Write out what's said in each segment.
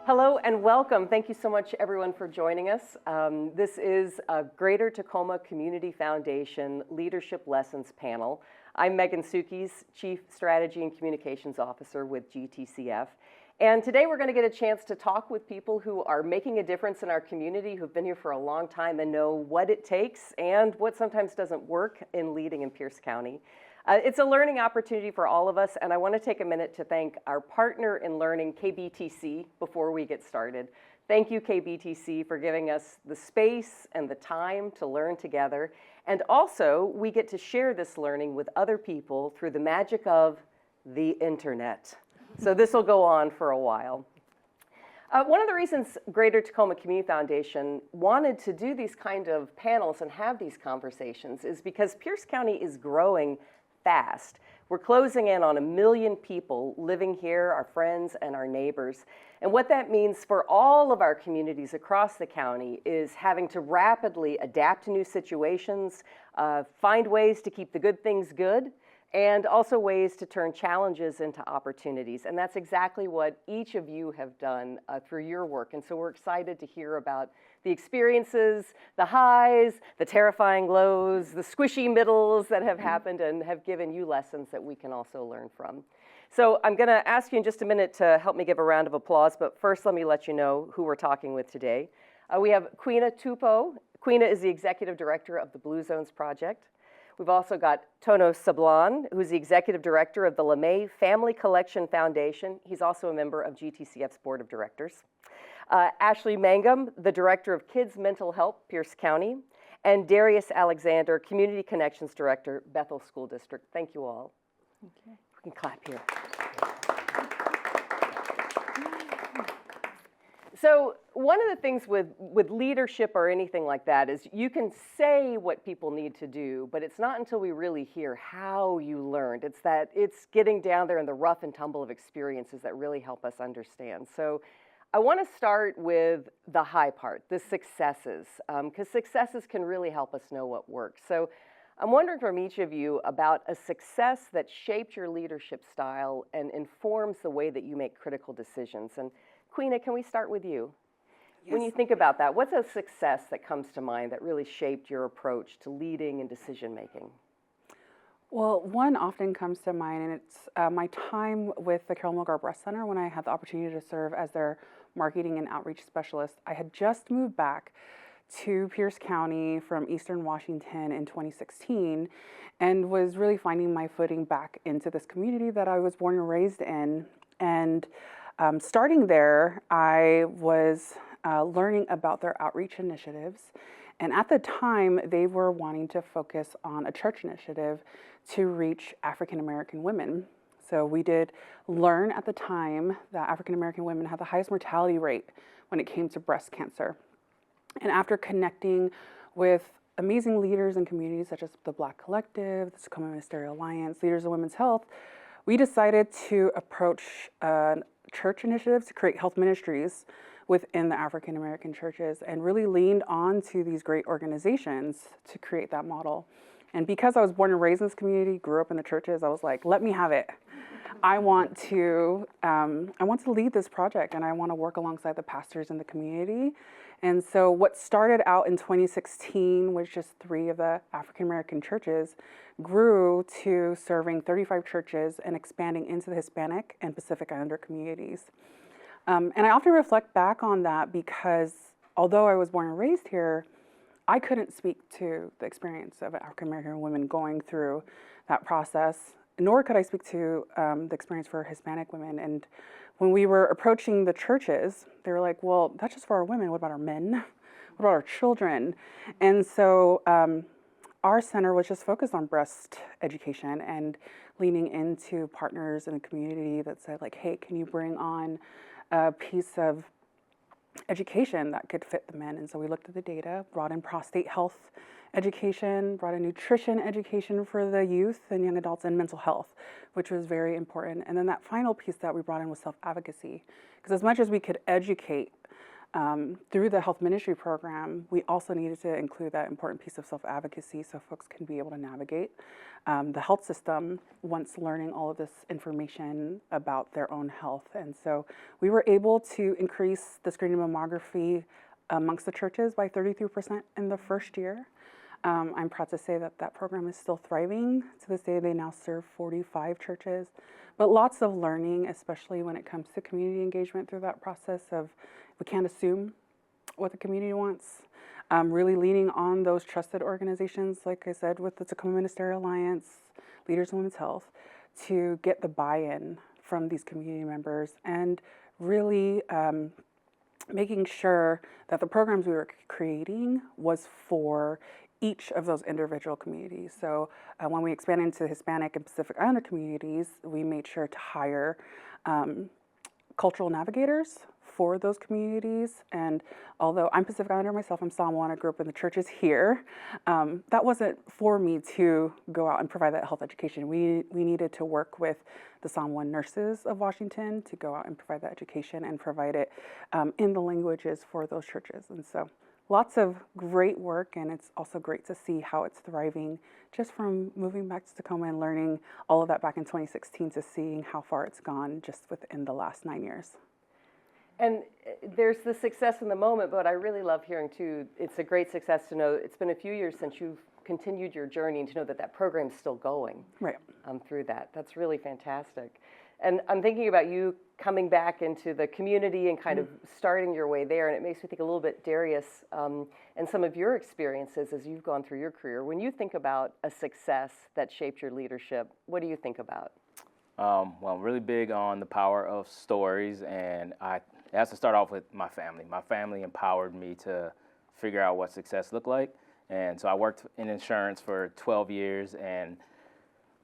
Hello and welcome. Thank you so much, everyone, for joining us. This is a Greater Tacoma Community Foundation Leadership Lessons panel. I'm Megan Sukes, Chief Strategy and Communications Officer with GTCF. And today we're going to get a chance to talk with people who are making a difference in our community, who've been here for a long time and know what it takes and what sometimes doesn't work in leading in Pierce County. It's a learning opportunity for all of us, and I want to take a minute to thank our partner in learning, KBTC, before we get started. Thank you, KBTC, for giving us the space and the time to learn together. And also, we get to share this learning with other people through the magic of the internet. So this will go on for a while. One of the reasons Greater Tacoma Community Foundation wanted to do these kind of panels and have these conversations is because Pierce County is growing fast. We're closing in on 1 million people living here, our friends and our neighbors. And what that means for all of our communities across the county is having to rapidly adapt to new situations, find ways to keep the good things good, and also ways to turn challenges into opportunities. And that's exactly what each of you have done through your work. And so we're excited to hear about the experiences, the highs, the terrifying lows, the squishy middles that have happened and have given you lessons that we can also learn from. So I'm going to ask you in just a minute to help me give a round of applause, but first let me let you know who we're talking with today. We have Quina Tupou. Quina is the Executive Director of the Blue Zones Project. We've also got Tono Sablan, who's the Executive Director of the LeMay Family Collection Foundation. He's also a member of GTCF's Board of Directors. Ashley Mangum, the Director of Kids Mental Health, Pierce County, and Darius Alexander, Community Connections Director, Bethel School District. Thank you all. Okay. We can clap here. So one of the things with leadership or anything like that is you can say what people need to do, but it's not until we really hear how you learned. It's getting down there in the rough and tumble of experiences that really help us understand. So I want to start with the high part, the successes, because successes can really help us know what works. So I'm wondering from each of you about a success that shaped your leadership style and informs the way that you make critical decisions. And Quina, can we start with you? Yes. When you think about that, what's a success that comes to mind that really shaped your approach to leading and decision making? Well, one often comes to mind, and it's my time with the Carol Milgar Breast Center when I had the opportunity to serve as their marketing and outreach specialist. I had just moved back to Pierce County from Eastern Washington in 2016 and was really finding my footing back into this community that I was born and raised in. And starting there, I was learning about their outreach initiatives. And at the time, they were wanting to focus on a church initiative to reach African American women. So we did learn at the time that African American women had the highest mortality rate when it came to breast cancer. And after connecting with amazing leaders in communities such as the Black Collective, the Tacoma Ministerial Alliance, Leaders of Women's Health, we decided to approach church initiatives to create health ministries within the African American churches and really leaned on to these great organizations to create that model. And because I was born and raised in this community, grew up in the churches, I was like, let me have it. I want to lead this project and I want to work alongside the pastors in the community. And so what started out in 2016 was just 3 of the African American churches grew to serving 35 churches and expanding into the Hispanic and Pacific Islander communities. And I often reflect back on that because although I was born and raised here, I couldn't speak to the experience of African American women going through that process, nor could I speak to the experience for Hispanic women. And when we were approaching the churches, they were like, well, that's just for our women. What about our men? What about our children? And so our center was just focused on breast education and leaning into partners in the community that said like, hey, can you bring on a piece of education that could fit the men? And so we looked at the data, brought in prostate health education, brought in nutrition education for the youth and young adults, and mental health, which was very important. And then that final piece that we brought in was self-advocacy. Because as much as we could educate Through the health ministry program, we also needed to include that important piece of self-advocacy so folks can be able to navigate the health system once learning all of this information about their own health. And so we were able to increase the screening mammography amongst the churches by 33% in the first year. I'm proud to say that that program is still thriving. To this day, they now serve 45 churches, but lots of learning, especially when it comes to community engagement through that process of we can't assume what the community wants. Really leaning on those trusted organizations, like I said, with the Tacoma Ministerial Alliance, Leaders in Women's Health, to get the buy-in from these community members and really making sure that the programs we were creating was for each of those individual communities. So when we expanded into Hispanic and Pacific Islander communities, we made sure to hire cultural navigators for those communities. And although I'm Pacific Islander myself, I'm Samoan, I grew up in the churches here, that wasn't for me to go out and provide that health education. We needed to work with the Samoan nurses of Washington to go out and provide that education and provide it in the languages for those churches. And so lots of great work, and it's also great to see how it's thriving just from moving back to Tacoma and learning all of that back in 2016 to seeing how far it's gone just within the last 9 years. And there's the success in the moment, but I really love hearing too, it's a great success to know it's been a few years since you've continued your journey and to know that that program's still going Right. Through that. That's really fantastic. And I'm thinking about you coming back into the community and kind of starting your way there, and it makes me think a little bit, Darius, and some of your experiences as you've gone through your career. When you think about a success that shaped your leadership, what do you think about? Well, I'm really big on the power of stories, and it has to start off with my family. My family empowered me to figure out what success looked like, and so I worked in insurance for 12 years, and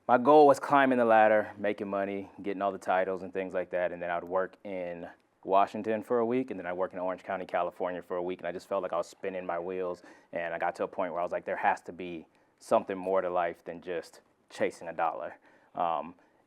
my goal was climbing the ladder, making money, getting all the titles and things like that, and then I would work in Washington for a week, and then I worked in Orange County, California for a week, and I just felt like I was spinning my wheels, and I got to a point where I was like, there has to be something more to life than just chasing a dollar.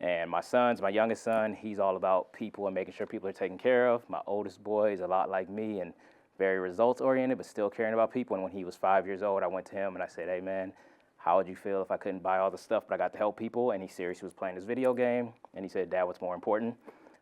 And my youngest son, he's all about people and making sure people are taken care of. My oldest boy is a lot like me and very results-oriented, but still caring about people. And when he was 5 years old, I went to him and I said, hey, man, how would you feel if I couldn't buy all the stuff, but I got to help people? And he seriously was playing his video game, and he said, Dad, what's more important?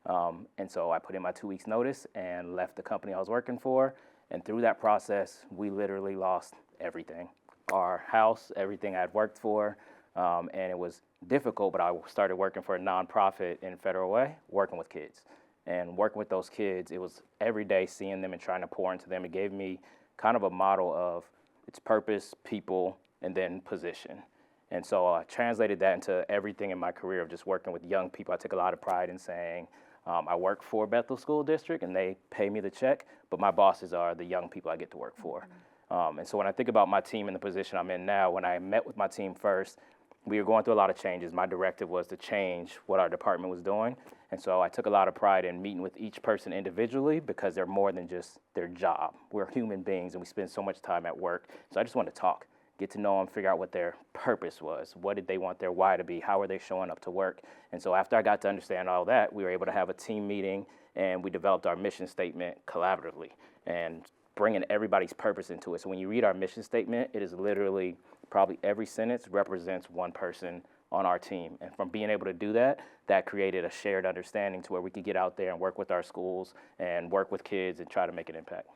And so I put in my 2 weeks notice and left the company I was working for. And through that process, we literally lost everything. Our house, everything I'd worked for, and it was difficult, but I started working for a nonprofit in Federal Way, working with kids. And working with those kids, it was every day seeing them and trying to pour into them. It gave me kind of a model of its purpose, people, and then position. And so I translated that into everything in my career of just working with young people. I took a lot of pride in saying, I work for Bethel School District and they pay me the check, but my bosses are the young people I get to work for. And so when I think about my team and the position I'm in now, when I met with my team first, we were going through a lot of changes. My directive was to change what our department was doing. And so I took a lot of pride in meeting with each person individually because they're more than just their job. We're human beings and we spend so much time at work. So I just wanted to talk, get to know them, figure out what their purpose was. What did they want their why to be? How are they showing up to work? And so after I got to understand all that, we were able to have a team meeting and we developed our mission statement collaboratively and bringing everybody's purpose into it. So when you read our mission statement, it is literally probably every sentence represents one person on our team. And from being able to do that, that created a shared understanding to where we could get out there and work with our schools and work with kids and try to make an impact.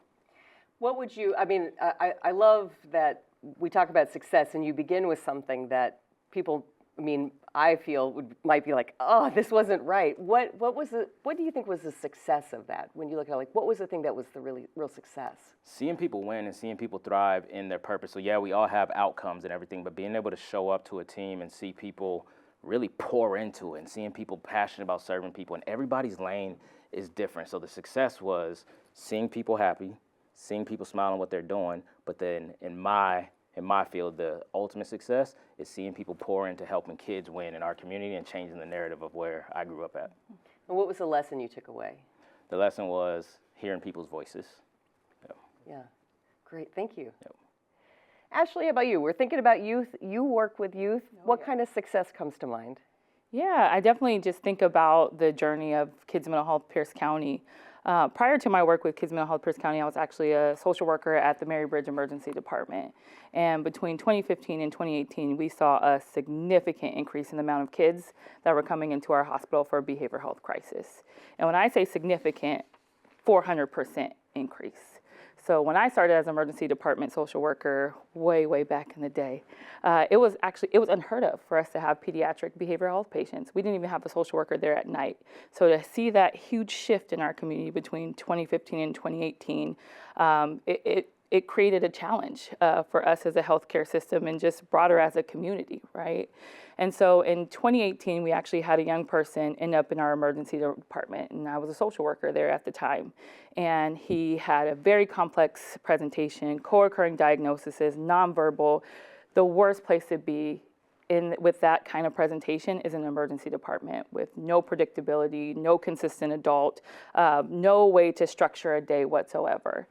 What would you, I love that we talk about success and you begin with something that people, I feel might be like, oh, this wasn't right. What do you think was the success of that? When you look at what was the thing that was the real success? Seeing people win and seeing people thrive in their purpose. So yeah, we all have outcomes and everything, but being able to show up to a team and see people really pour into it and seeing people passionate about serving people, and everybody's lane is different. So the success was seeing people happy, seeing people smiling what they're doing, but then in my field, the ultimate success is seeing people pour into helping kids win in our community and changing the narrative of where I grew up at. And what was the lesson you took away? The lesson was hearing people's voices. Yeah, great, thank you. Yep. Ashley, how about you? We're thinking about youth. You work with youth. What kind of success comes to mind? Yeah, I definitely just think about the journey of kids' mental health, Pierce County. Prior to my work with Kids Mental Health Pierce County, I was actually a social worker at the Mary Bridge Emergency Department. And between 2015 and 2018, we saw a significant increase in the amount of kids that were coming into our hospital for a behavioral health crisis. And when I say significant, 400% increase. So when I started as an emergency department social worker way back in the day, it was unheard of for us to have pediatric behavioral health patients. We didn't even have a social worker there at night. So to see that huge shift in our community between 2015 and 2018, it created a challenge for us as a healthcare system and just broader as a community, right? And so in 2018, we actually had a young person end up in our emergency department, and I was a social worker there at the time. And he had a very complex presentation, co-occurring diagnoses, nonverbal. The worst place to be with that kind of presentation is an emergency department with no predictability, no consistent adult, no way to structure a day whatsoever.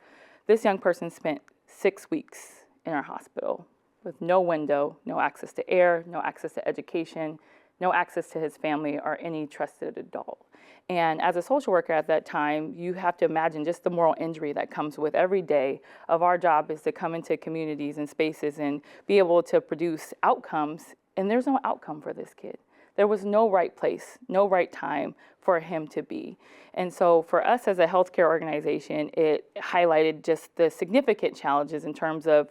This young person spent 6 weeks in our hospital with no window, no access to air, no access to education, no access to his family or any trusted adult. And as a social worker at that time, you have to imagine just the moral injury that comes with every day of our job is to come into communities and spaces and be able to produce outcomes, and there's no outcome for this kid. There was no right place, no right time for him to be. And so for us as a healthcare organization, it highlighted just the significant challenges in terms of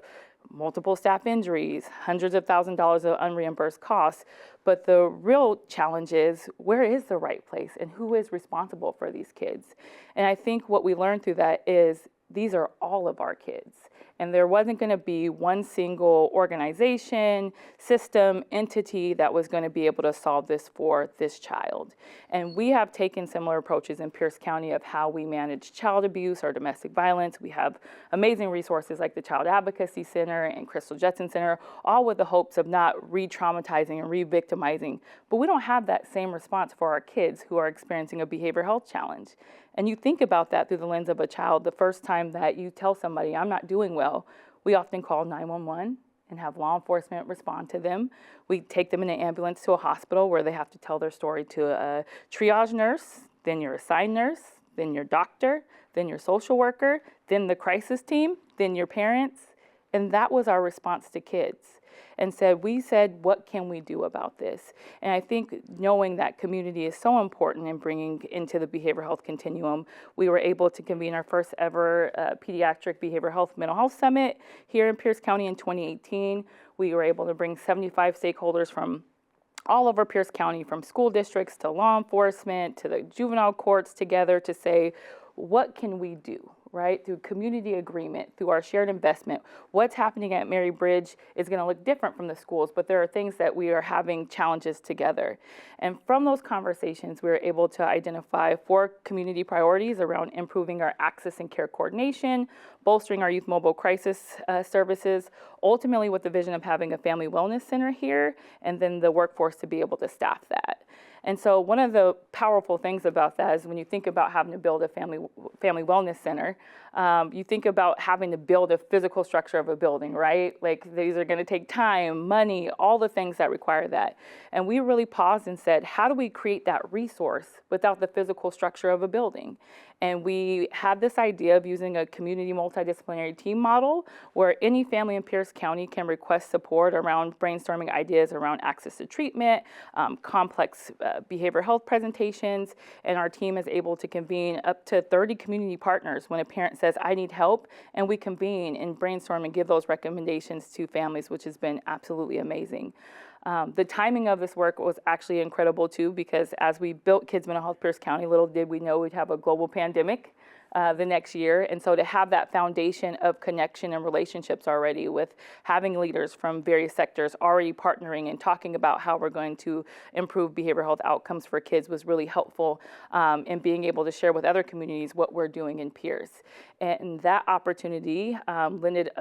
multiple staff injuries, hundreds of thousands of dollars of unreimbursed costs. But the real challenge is, where is the right place and who is responsible for these kids? And I think what we learned through that is these are all of our kids. And there wasn't going to be one single organization, system, entity that was going to be able to solve this for this child. And we have taken similar approaches in Pierce County of how we manage child abuse or domestic violence. We have amazing resources like the Child Advocacy Center and Crystal Jetson Center, all with the hopes of not re-traumatizing and re-victimizing. But we don't have that same response for our kids who are experiencing a behavioral health challenge. And you think about that through the lens of a child. The first time that you tell somebody, I'm not doing well, we often call 911 and have law enforcement respond to them. We take them in an ambulance to a hospital where they have to tell their story to a triage nurse, then your assigned nurse, then your doctor, then your social worker, then the crisis team, then your parents. And that was our response to kids. And we said, what can we do about this? And I think knowing that community is so important in bringing into the behavioral health continuum, we were able to convene our first ever pediatric behavioral health mental health summit here in Pierce County in 2018. We were able to bring 75 stakeholders from all over Pierce County, from school districts to law enforcement to the juvenile courts together to say, what can we do? Right? Through community agreement, through our shared investment. What's happening at Mary Bridge is going to look different from the schools, but there are things that we are having challenges together. And from those conversations, we were able to identify 4 community priorities around improving our access and care coordination, bolstering our youth mobile crisis services, ultimately with the vision of having a family wellness center here, and then the workforce to be able to staff that. And so one of the powerful things about that is when you think about having to build a family wellness center, you think about having to build a physical structure of a building, right? Like these are going to take time, money, all the things that require that. And we really paused and said, how do we create that resource without the physical structure of a building? And we had this idea of using a community multidisciplinary team model where any family in Pierce County can request support around brainstorming ideas around access to treatment, complex behavioral health presentations, and our team is able to convene up to 30 community partners when a parent says, I need help, and we convene and brainstorm and give those recommendations to families, which has been absolutely amazing. The timing of this work was actually incredible too, because as we built Kids Mental Health Pierce County, little did we know we'd have a global pandemic the next year. And so to have that foundation of connection and relationships already with having leaders from various sectors already partnering and talking about how we're going to improve behavioral health outcomes for kids was really helpful in being able to share with other communities what we're doing in Pierce. And that opportunity lended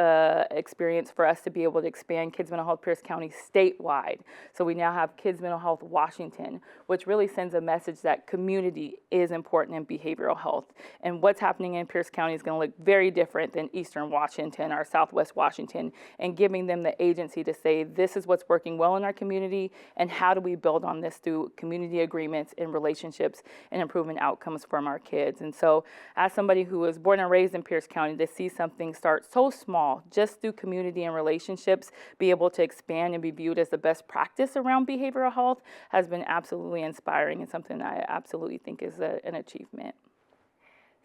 experience for us to be able to expand Kids Mental Health Pierce County statewide. So we now have Kids Mental Health Washington, which really sends a message that community is important in behavioral health. And what's happening in Pierce County is going to look very different than Eastern Washington or Southwest Washington, and giving them the agency to say, this is what's working well in our community, and how do we build on this through community agreements and relationships and improving outcomes from our kids. And so as somebody who was born and raised in Pierce County, to see something start so small, just through community and relationships, be able to expand and be viewed as the best practice around behavioral health has been absolutely inspiring, and something that I absolutely think is an achievement.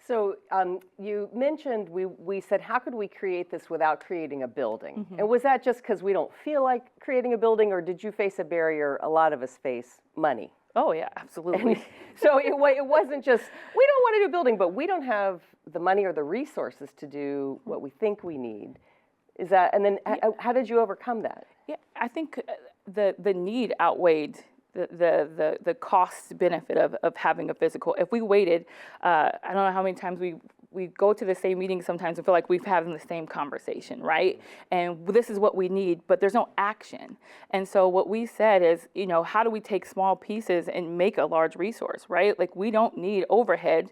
So you mentioned, we said, how could we create this without creating a building? Mm-hmm. And was that just because we don't feel like creating a building, or did you face a barrier a lot of us face, money? Oh yeah, absolutely. So it wasn't just, we don't want to do a building, but we don't have the money or the resources to do what we think we need. Is that, and then how did you overcome that? Yeah, I think the need outweighed the cost benefit of having a physical. If we waited, I don't know how many times we go to the same meeting sometimes and feel like we've having the same conversation, right? And this is what we need, but there's no action. And so what we said is, how do we take small pieces and make a large resource, right? Like, we don't need overhead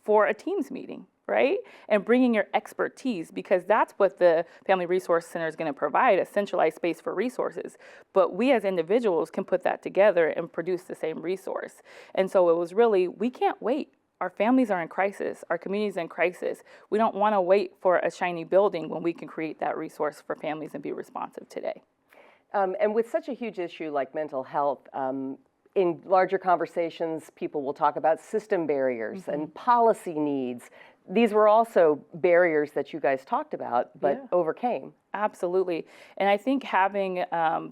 for a Teams meeting, right? And bringing your expertise, because that's what the Family Resource Center is going to provide, a centralized space for resources. But we as individuals can put that together and produce the same resource. And so it was really, we can't wait. Our families are in crisis. Our community's in crisis. We don't want to wait for a shiny building when we can create that resource for families and be responsive today. And with such a huge issue like mental health, in larger conversations, people will talk about system barriers and policy needs. These were also barriers that you guys talked about, but overcame. Absolutely. And I think having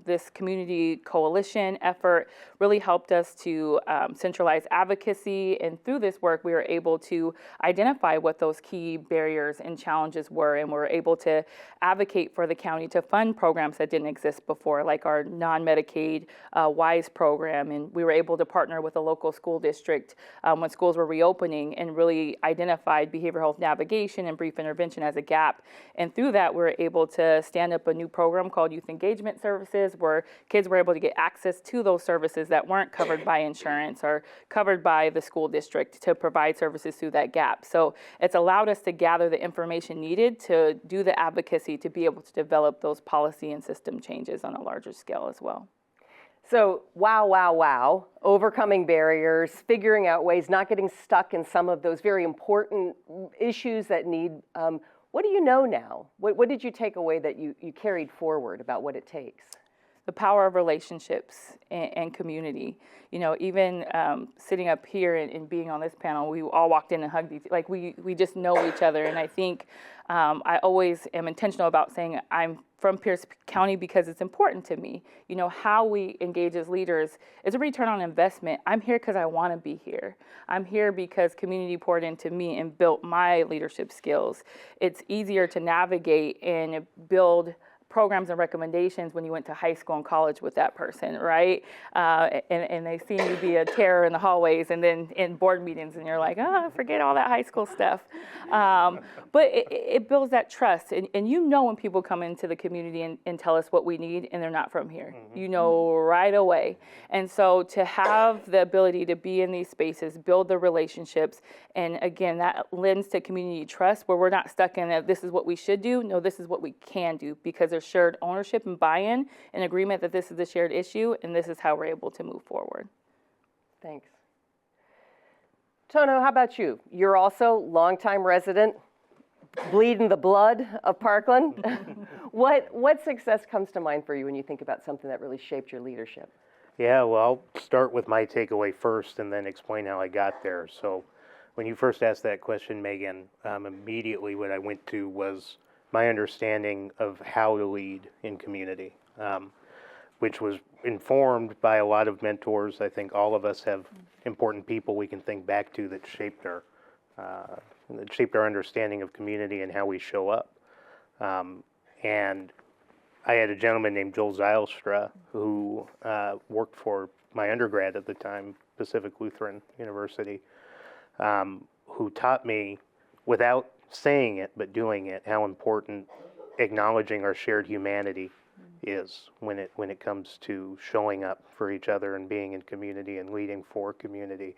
this community coalition effort really helped us to centralize advocacy. And through this work, we were able to identify what those key barriers and challenges were. And we were able to advocate for the county to fund programs that didn't exist before, like our non-Medicaid WISE program. And we were able to partner with a local school district when schools were reopening, and really identified behavioral health navigation and brief intervention as a gap. And through that, we were able to stand up a new program called Youth Engagement Services, where kids were able to get access to those services that weren't covered by insurance or covered by the school district, to provide services through that gap. So it's allowed us to gather the information needed to do the advocacy, to be able to develop those policy and system changes on a larger scale as well. So wow, overcoming barriers, figuring out ways, not getting stuck in some of those very important issues that need, what do you know now? What did you take away that you carried forward about what it takes? The power of relationships and community. Even sitting up here and being on this panel, we all walked in and hugged each other. Like, we just know each other. And I think I always am intentional about saying I'm from Pierce County because it's important to me. How we engage as leaders is a return on investment. I'm here because I want to be here. I'm here because community poured into me and built my leadership skills. It's easier to navigate and build programs and recommendations when you went to high school and college with that person, right? And they see you be a terror in the hallways, and then in board meetings, and you're like, forget all that high school stuff. But it builds that trust. And when people come into the community and tell us what we need, and they're not from here, right away. And so to have the ability to be in these spaces, build the relationships, and again, that lends to community trust, where we're not stuck in that this is what we should do. No, this is what we can do, because there's shared ownership and buy-in and agreement that this is a shared issue, and this is how we're able to move forward. Thanks. Tono, how about you? You're also longtime resident, bleeding the blood of Parkland. What success comes to mind for you when you think about something that really shaped your leadership? Yeah, well, I'll start with my takeaway first and then explain how I got there. So when you first asked that question, Megan, immediately what I went to was my understanding of how to lead in community, which was informed by a lot of mentors. I think all of us have important people we can think back to that shaped our understanding of community and how we show up. And I had a gentleman named Joel Zylstra who worked for my undergrad at the time, Pacific Lutheran University, who taught me, without saying it but doing it, how important acknowledging our shared humanity is when it comes to showing up for each other and being in community and leading for community.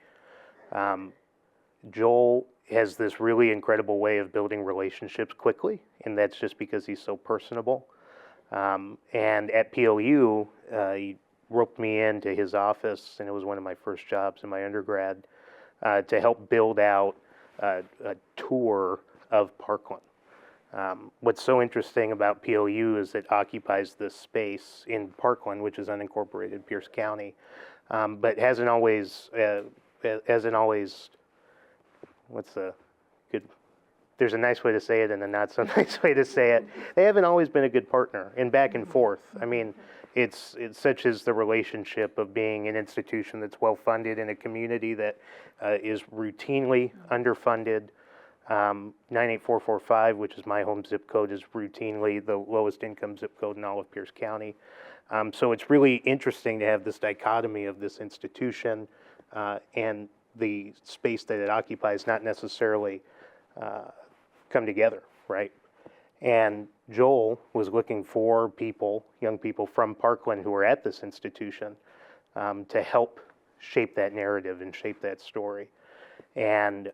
Joel has this really incredible way of building relationships quickly, and that's just because he's so personable. And at PLU, he roped me into his office, and it was one of my first jobs in my undergrad, to help build out a tour of Parkland. What's so interesting about PLU is it occupies this space in Parkland, which is unincorporated Pierce County, but hasn't always, what's the good, there's a nice way to say it and a not so nice way to say it. They haven't always been a good partner, and back and forth. I mean, it's such as the relationship of being an institution that's well funded in a community that is routinely underfunded. 98445, which is my home zip code, is routinely the lowest income zip code in all of Pierce County. So it's really interesting to have this dichotomy of this institution and the space that it occupies not necessarily come together, right? And Joel was looking for people, young people from Parkland who are at this institution to help shape that narrative and shape that story. And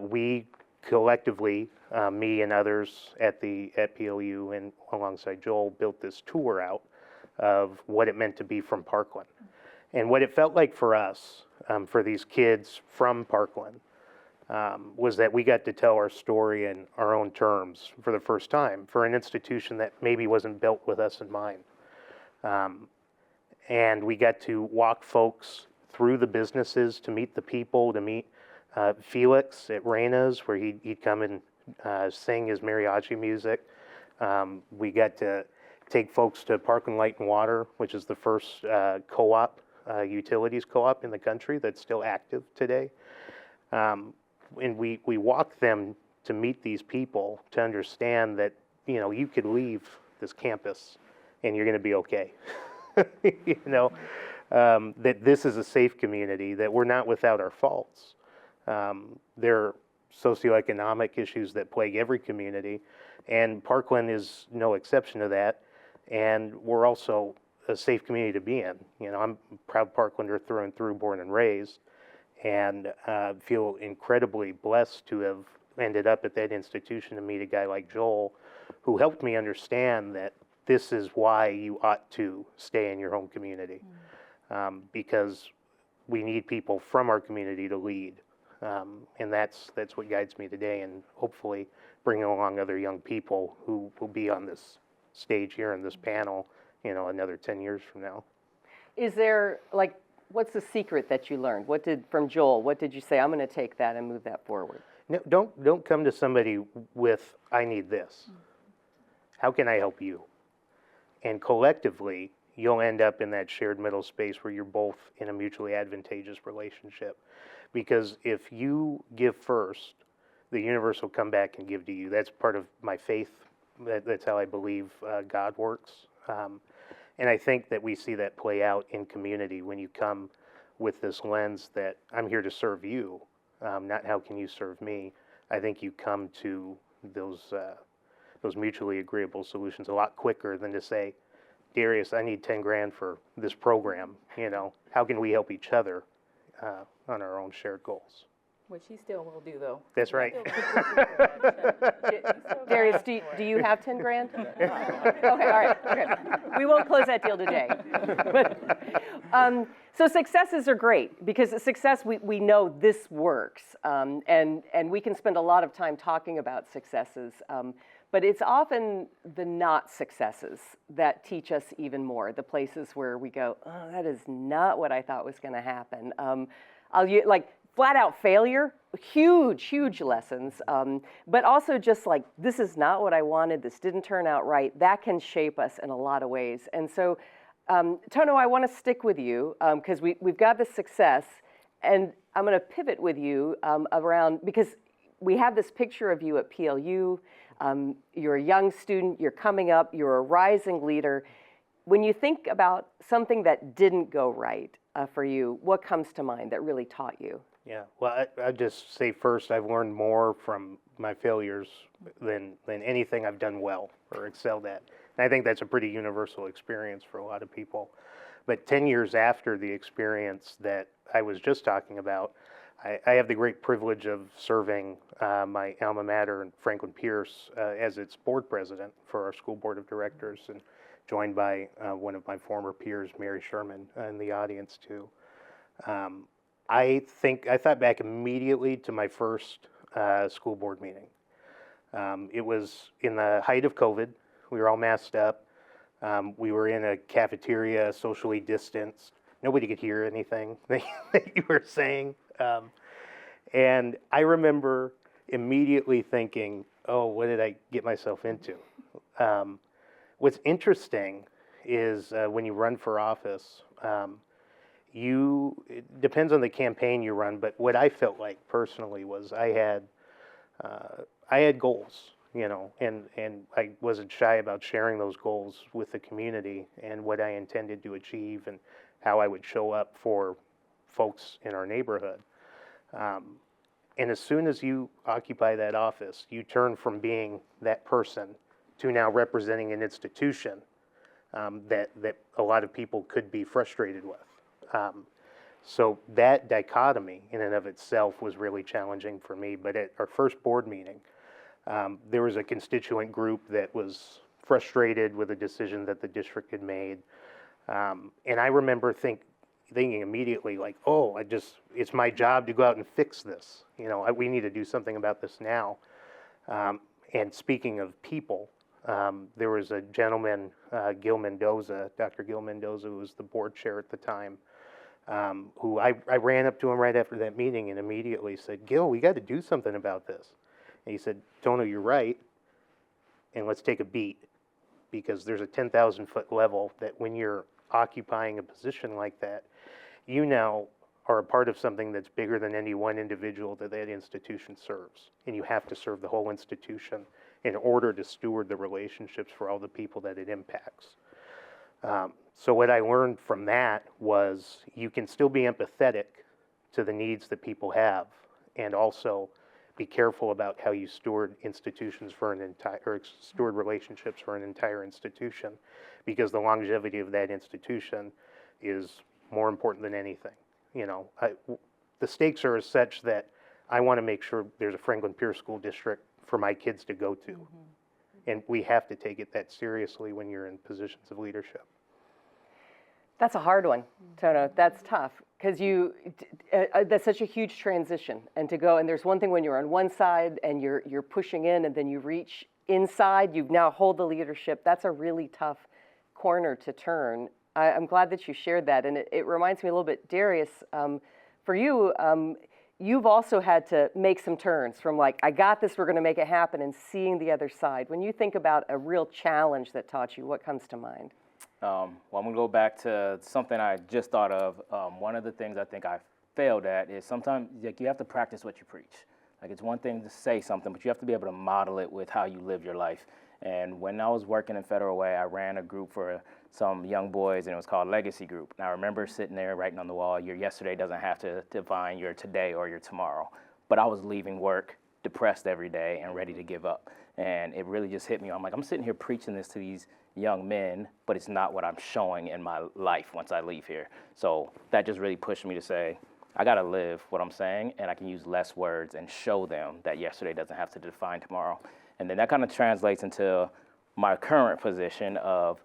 we collectively, me and others at PLU and alongside Joel, built this tour out of what it meant to be from Parkland. And what it felt like for us, for these kids from Parkland, was that we got to tell our story in our own terms for the first time for an institution that maybe wasn't built with us in mind. And we got to walk folks through the businesses, to meet the people, to meet Felix at Reina's, where he'd come and sing his mariachi music. We got to take folks to Parkland Light and Water, which is the first co-op, utilities co-op in the country that's still active today. And we walked them to meet these people, to understand that, you know, you could leave this campus and you're going to be okay. You know, that this is a safe community, that we're not without our faults. There are socioeconomic issues that plague every community, and Parkland is no exception to that. And we're also a safe community to be in. You know, I'm a proud Parklander through and through, born and raised, and feel incredibly blessed to have ended up at that institution to meet a guy like Joel, who helped me understand that this is why you ought to stay in your home community, because we need people from our community to lead. And that's what guides me today, and hopefully bringing along other young people who will be on this stage here in this panel, you know, another 10 years from now. Is there, like, what's the secret that you learned? From Joel, what did you say, I'm going to take that and move that forward? No, don't come to somebody with, I need this. How can I help you? And collectively, you'll end up in that shared middle space where you're both in a mutually advantageous relationship. Because if you give first, the universe will come back and give to you. That's part of my faith. That's how I believe God works. And I think that we see that play out in community when you come with this lens that I'm here to serve you, not how can you serve me. I think you come to those mutually agreeable solutions a lot quicker than to say, Darius, I need 10 grand for this program. You know, how can we help each other on our own shared goals? Which he still will do, though. That's right. Darius, do you have 10 grand? Okay, all right, okay. We won't close that deal today. But, so successes are great, because success, we know this works, and we can spend a lot of time talking about successes, but it's often the not successes that teach us even more, the places where we go, oh, that is not what I thought was going to happen. Like flat out failure, huge lessons, but also just like, this is not what I wanted, this didn't turn out right, that can shape us in a lot of ways. And so, Tono, I want to stick with you, because we've got this success, and I'm going to pivot with you around, because we have this picture of you at PLU. You're a young student, you're coming up, you're a rising leader. When you think about something that didn't go right for you, what comes to mind that really taught you? Yeah, well, I'd just say first, I've learned more from my failures than anything I've done well or excelled at. And I think that's a pretty universal experience for a lot of people. But 10 years after the experience that I was just talking about, I have the great privilege of serving my alma mater in Franklin Pierce as its board president for our school board of directors, and joined by one of my former peers, Mary Sherman, in the audience too. I thought back immediately to my first school board meeting. It was in the height of COVID. We were all masked up. We were in a cafeteria, socially distanced. Nobody could hear anything that you were saying. And I remember immediately thinking, oh, what did I get myself into? What's interesting is when you run for office, it depends on the campaign you run, but what I felt like personally was I had goals, and I wasn't shy about sharing those goals with the community and what I intended to achieve and how I would show up for folks in our neighborhood. And as soon as you occupy that office, you turn from being that person to now representing an institution that a lot of people could be frustrated with. So that dichotomy in and of itself was really challenging for me. But at our first board meeting, there was a constituent group that was frustrated with a decision that the district had made. And I remember thinking immediately, like, oh, it's my job to go out and fix this. We need to do something about this now. And speaking of people, there was a gentleman, Gil Mendoza, Dr. Gil Mendoza, who was the board chair at the time, who I ran up to him right after that meeting and immediately said, Gil, we got to do something about this. And he said, Tono, you're right, and let's take a beat, because there's a 10,000-foot level that when you're occupying a position like that, you now are a part of something that's bigger than any one individual that institution serves. And you have to serve the whole institution in order to steward the relationships for all the people that it impacts. So what I learned from that was you can still be empathetic to the needs that people have, and also be careful about how you steward institutions for steward relationships for an entire institution, because the longevity of that institution is more important than anything. The stakes are as such that I want to make sure there's a Franklin Pierce School District for my kids to go to. And we have to take it that seriously when you're in positions of leadership. That's a hard one, Tono. That's tough, because that's such a huge transition. And there's one thing when you're on one side and you're pushing in, and then you reach inside, you now hold the leadership. That's a really tough corner to turn. I'm glad that you shared that. And it reminds me a little bit, Darius, for you, you've also had to make some turns from like, I got this, we're going to make it happen, and seeing the other side. When you think about a real challenge that taught you, what comes to mind? Well, I'm going to go back to something I just thought of. One of the things I think I failed at is sometimes you have to practice what you preach. Like, it's one thing to say something, but you have to be able to model it with how you live your life. And when I was working in Federal Way, I ran a group for some young boys, and it was called Legacy Group. And I remember sitting there writing on the wall, your yesterday doesn't have to define your today or your tomorrow. But I was leaving work depressed every day and ready to give up. And it really just hit me. I'm like, I'm sitting here preaching this to these young men, but it's not what I'm showing in my life once I leave here. So that just really pushed me to say, I got to live what I'm saying, and I can use less words and show them that yesterday doesn't have to define tomorrow. And then that kind of translates into my current position of,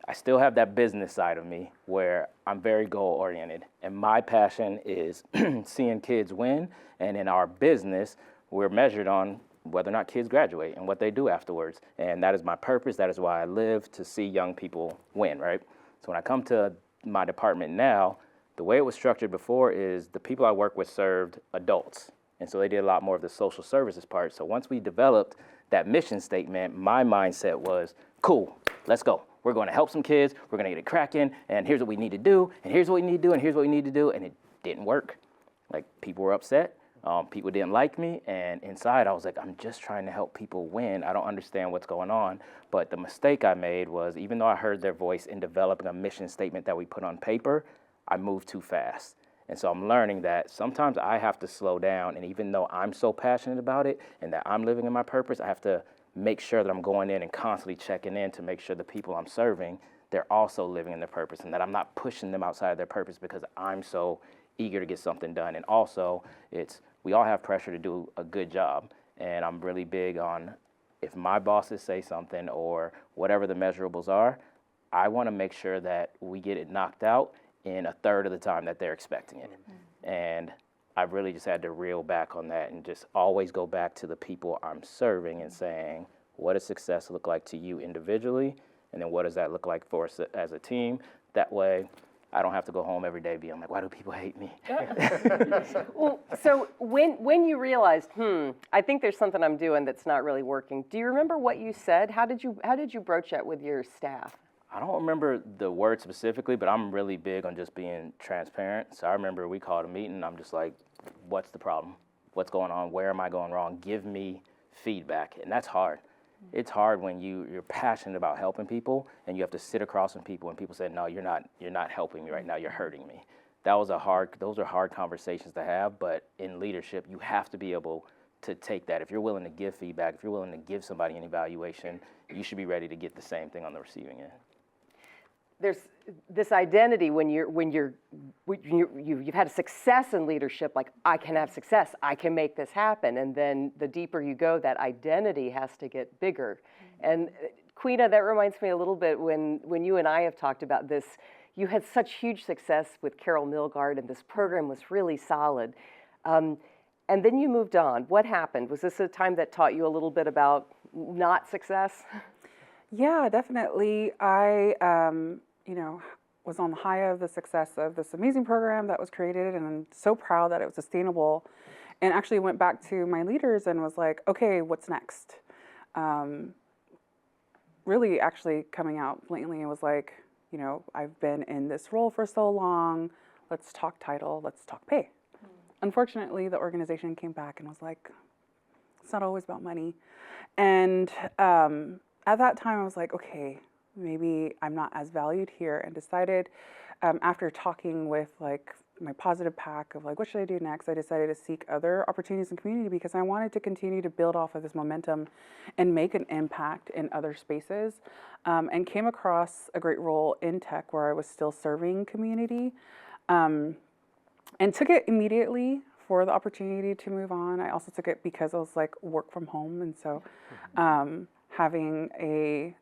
I still have that business side of me where I'm very goal-oriented. And my passion is seeing kids win. And in our business, we're measured on whether or not kids graduate and what they do afterwards. And that is my purpose. That is why I live, to see young people win, right? So when I come to my department now, the way it was structured before is the people I work with served adults. And so they did a lot more of the social services part. So once we developed that mission statement, my mindset was, cool, let's go. We're going to help some kids. We're going to get it cracking. And here's what we need to do. And here's what we need to do. And here's what we need to do. And it didn't work. Like, people were upset. People didn't like me. And inside, I was like, I'm just trying to help people win. I don't understand what's going on. But the mistake I made was, even though I heard their voice in developing a mission statement that we put on paper, I moved too fast. And so I'm learning that sometimes I have to slow down. And even though I'm so passionate about it and that I'm living in my purpose, I have to make sure that I'm going in and constantly checking in to make sure the people I'm serving, they're also living in their purpose, and that I'm not pushing them outside of their purpose because I'm so eager to get something done. And also, we all have pressure to do a good job. And I'm really big on, if my bosses say something or whatever the measurables are, I want to make sure that we get it knocked out in a third of the time that they're expecting it. And I've really just had to reel back on that and just always go back to the people I'm serving and saying, what does success look like to you individually? And then what does that look like for us as a team? That way, I don't have to go home every day being like, why do people hate me? Well, so when you realized, I think there's something I'm doing that's not really working, do you remember what you said? How did you broach that with your staff? I don't remember the word specifically, but I'm really big on just being transparent. So I remember we called a meeting. I'm just like, what's the problem? What's going on? Where am I going wrong? Give me feedback. And that's hard. It's hard when you're passionate about helping people and you have to sit across from people and people say, no, you're not helping me right now. You're hurting me. Those are hard conversations to have. But in leadership, you have to be able to take that. If you're willing to give feedback, if you're willing to give somebody an evaluation, you should be ready to get the same thing on the receiving end. There's this identity when you've had a success in leadership, like I can have success, I can make this happen, and then the deeper you go, that identity has to get bigger. And Quina, that reminds me a little bit when you and I have talked about this. You had such huge success with Carol Milgard, and this program was really solid. And then you moved on. What happened? Was this a time that taught you a little bit about not success? Yeah, definitely. I, was on the high of the success of this amazing program that was created, and I'm so proud that it was sustainable. And actually went back to my leaders and was like, okay, what's next? Really actually coming out blatantly and was like, I've been in this role for so long. Let's talk title, let's talk pay. Unfortunately, the organization came back and was like, it's not always about money. And at that time, I was like, okay, maybe I'm not as valued here, and decided after talking with like my positive pack of like, what should I do next? I decided to seek other opportunities in community because I wanted to continue to build off of this momentum and make an impact in other spaces, and came across a great role in tech where I was still serving community, and took it immediately for the opportunity to move on. I also took it because I was like work from home, and so having a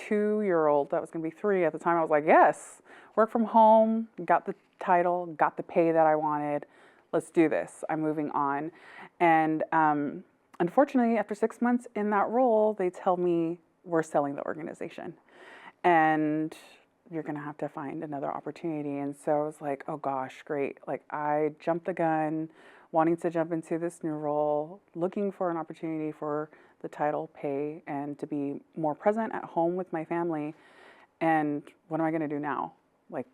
2-year-old that was going to be 3 at the time, I was like, yes, work from home, got the title, got the pay that I wanted, let's do this, I'm moving on. And unfortunately, after 6 months in that role, they tell me we're selling the organization and you're going to have to find another opportunity. And so I was like, oh gosh, great. Like I jumped the gun, wanting to jump into this new role, looking for an opportunity for the title, pay, and to be more present at home with my family. And what am I going to do now? Like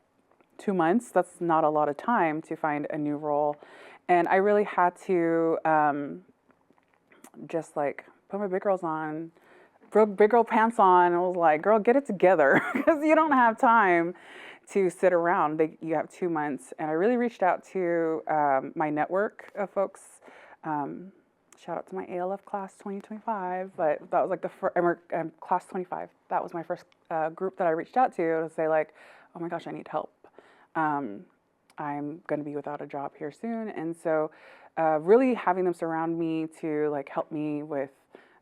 2 months, that's not a lot of time to find a new role. And I really had to just like put my big girls on, big girl pants on. I was like, girl, get it together, because you don't have time to sit around. You have 2 months. And I really reached out to my network of folks. Shout out to my ALF class 2025, but that was like the class 25. That was my first group that I reached out to say like, oh my gosh, I need help. I'm going to be without a job here soon. And so really having them surround me to like help me with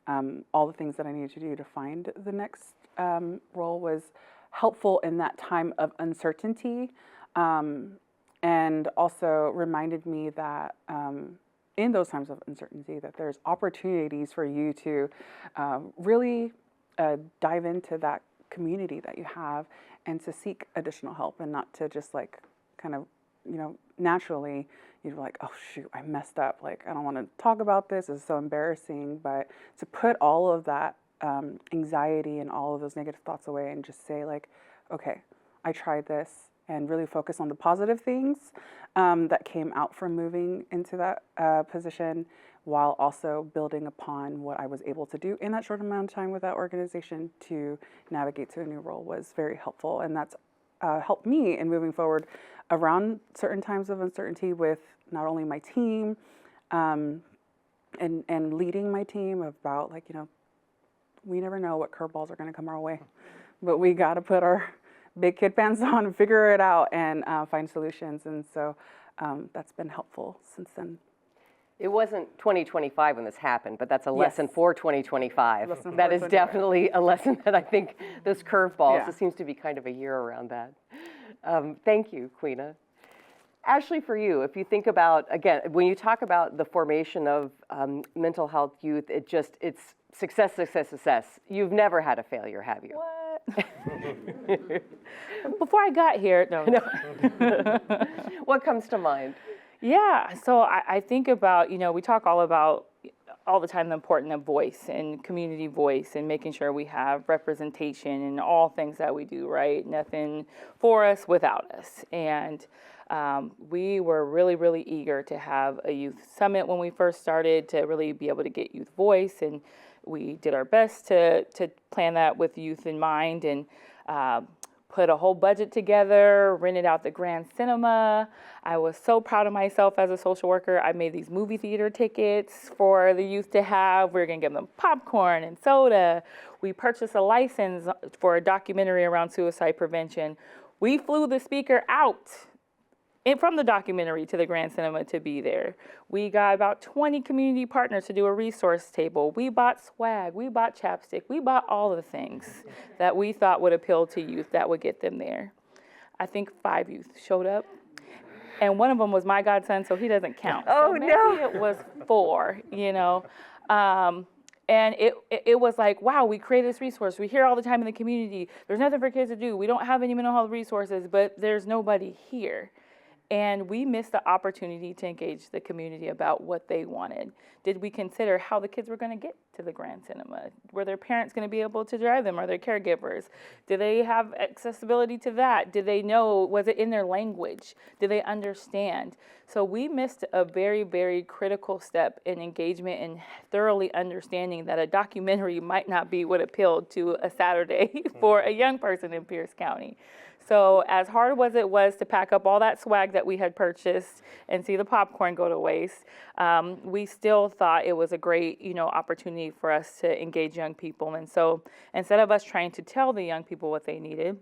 all the things that I needed to do to find the next role was helpful in that time of uncertainty, and also reminded me that in those times of uncertainty that there's opportunities for you to really dive into that community that you have and to seek additional help, and not to just like kind of, naturally you're like, oh shoot, I messed up. Like, I don't want to talk about this. It's so embarrassing. But to put all of that anxiety and all of those negative thoughts away and just say like, okay, I tried this, and really focus on the positive things that came out from moving into that position, while also building upon what I was able to do in that short amount of time with that organization to navigate to a new role was very helpful. And that's helped me in moving forward around certain times of uncertainty with not only my team and leading my team about like, we never know what curveballs are going to come our way, but we got to put our big kid pants on, figure it out, and find solutions. And so that's been helpful since then. It wasn't 2025 when this happened, but that's a lesson Yes. for 2025. Lesson That for is 2025. definitely a lesson that I think those curveballs, Yeah. it seems to be kind of a year around that. Thank you, Queena. Ashley, for you, if you think about, again, when you talk about the formation of mental health youth, it's success, success, success. You've never had a failure, have you? What? Before I got here, no. What comes to mind? Yeah, so I think about, we talk all the time the importance of voice and community voice and making sure we have representation in all things that we do, right? Nothing for us without us. And we were really, really eager to have a youth summit when we first started to really be able to get youth voice. And we did our best to plan that with youth in mind and put a whole budget together, rented out the Grand Cinema. I was so proud of myself as a social worker. I made these movie theater tickets for the youth to have. We were gonna give them popcorn and soda. We purchased a license for a documentary around suicide prevention. We flew the speaker out from the documentary to the Grand Cinema to be there. We got about 20 community partners to do a resource table. We bought swag, we bought chapstick, we bought all the things that we thought would appeal to youth that would get them there. I think 5 youth showed up. And one of them was my godson, so he doesn't count. Oh, so maybe no. it was 4, And it was like, wow, we created this resource. We hear all the time in the community, there's nothing for kids to do. We don't have any mental health resources, but there's nobody here. And we missed the opportunity to engage the community about what they wanted. Did we consider how the kids were going to get to the Grand Cinema? Were their parents going to be able to drive them or their caregivers? Do they have accessibility to that? Did they know, was it in their language? Did they understand? So we missed a very, very critical step in engagement and thoroughly understanding that a documentary might not be what appealed to a Saturday for a young person in Pierce County. So as hard as it was to pack up all that swag that we had purchased and see the popcorn go to waste, we still thought it was a great, opportunity for us to engage young people. And so instead of us trying to tell the young people what they needed,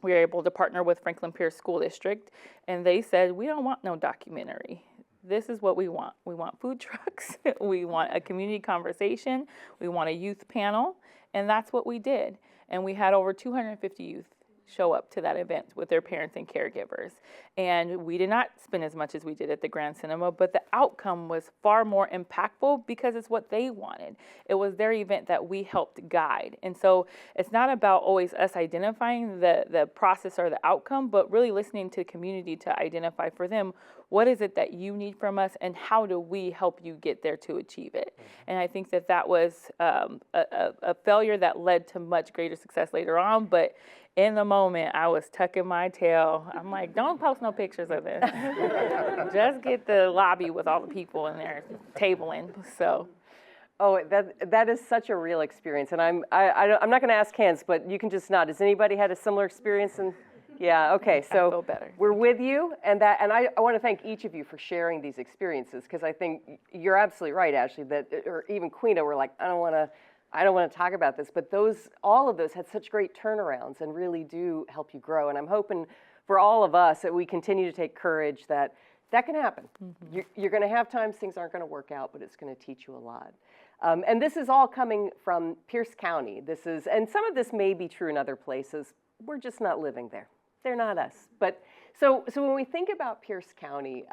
we were able to partner with Franklin Pierce School District, and they said, we don't want no documentary. This is what we want. We want food trucks. We want a community conversation. We want a youth panel. And that's what we did. And we had over 250 youth show up to that event with their parents and caregivers. And we did not spend as much as we did at the Grand Cinema, but the outcome was far more impactful because it's what they wanted. It was their event that we helped guide. And so it's not about always us identifying the process or the outcome, but really listening to the community to identify for them, what is it that you need from us and how do we help you get there to achieve it? And I think that was a failure that led to much greater success later on, but in the moment, I was tucking my tail. I'm like, don't post no pictures of this. Just get the lobby with all the people in there tabling. So, Oh, that is such a real experience, and I'm not going to ask hands, but you can just nod. Has anybody had a similar experience? Yeah. Okay. So I feel better. We're with you, and I want to thank each of you for sharing these experiences because I think you're absolutely right, Ashley. Or even Queena, we're like, I don't want to talk about this, but all of those had such great turnarounds and really do help you grow. And I'm hoping for all of us that we continue to take courage that can happen. Mm-hmm. You're going to have times things aren't going to work out, but it's going to teach you a lot. And this is all coming from Pierce County. And some of this may be true in other places. We're just not living there. They're not us. But so when we think about Pierce County,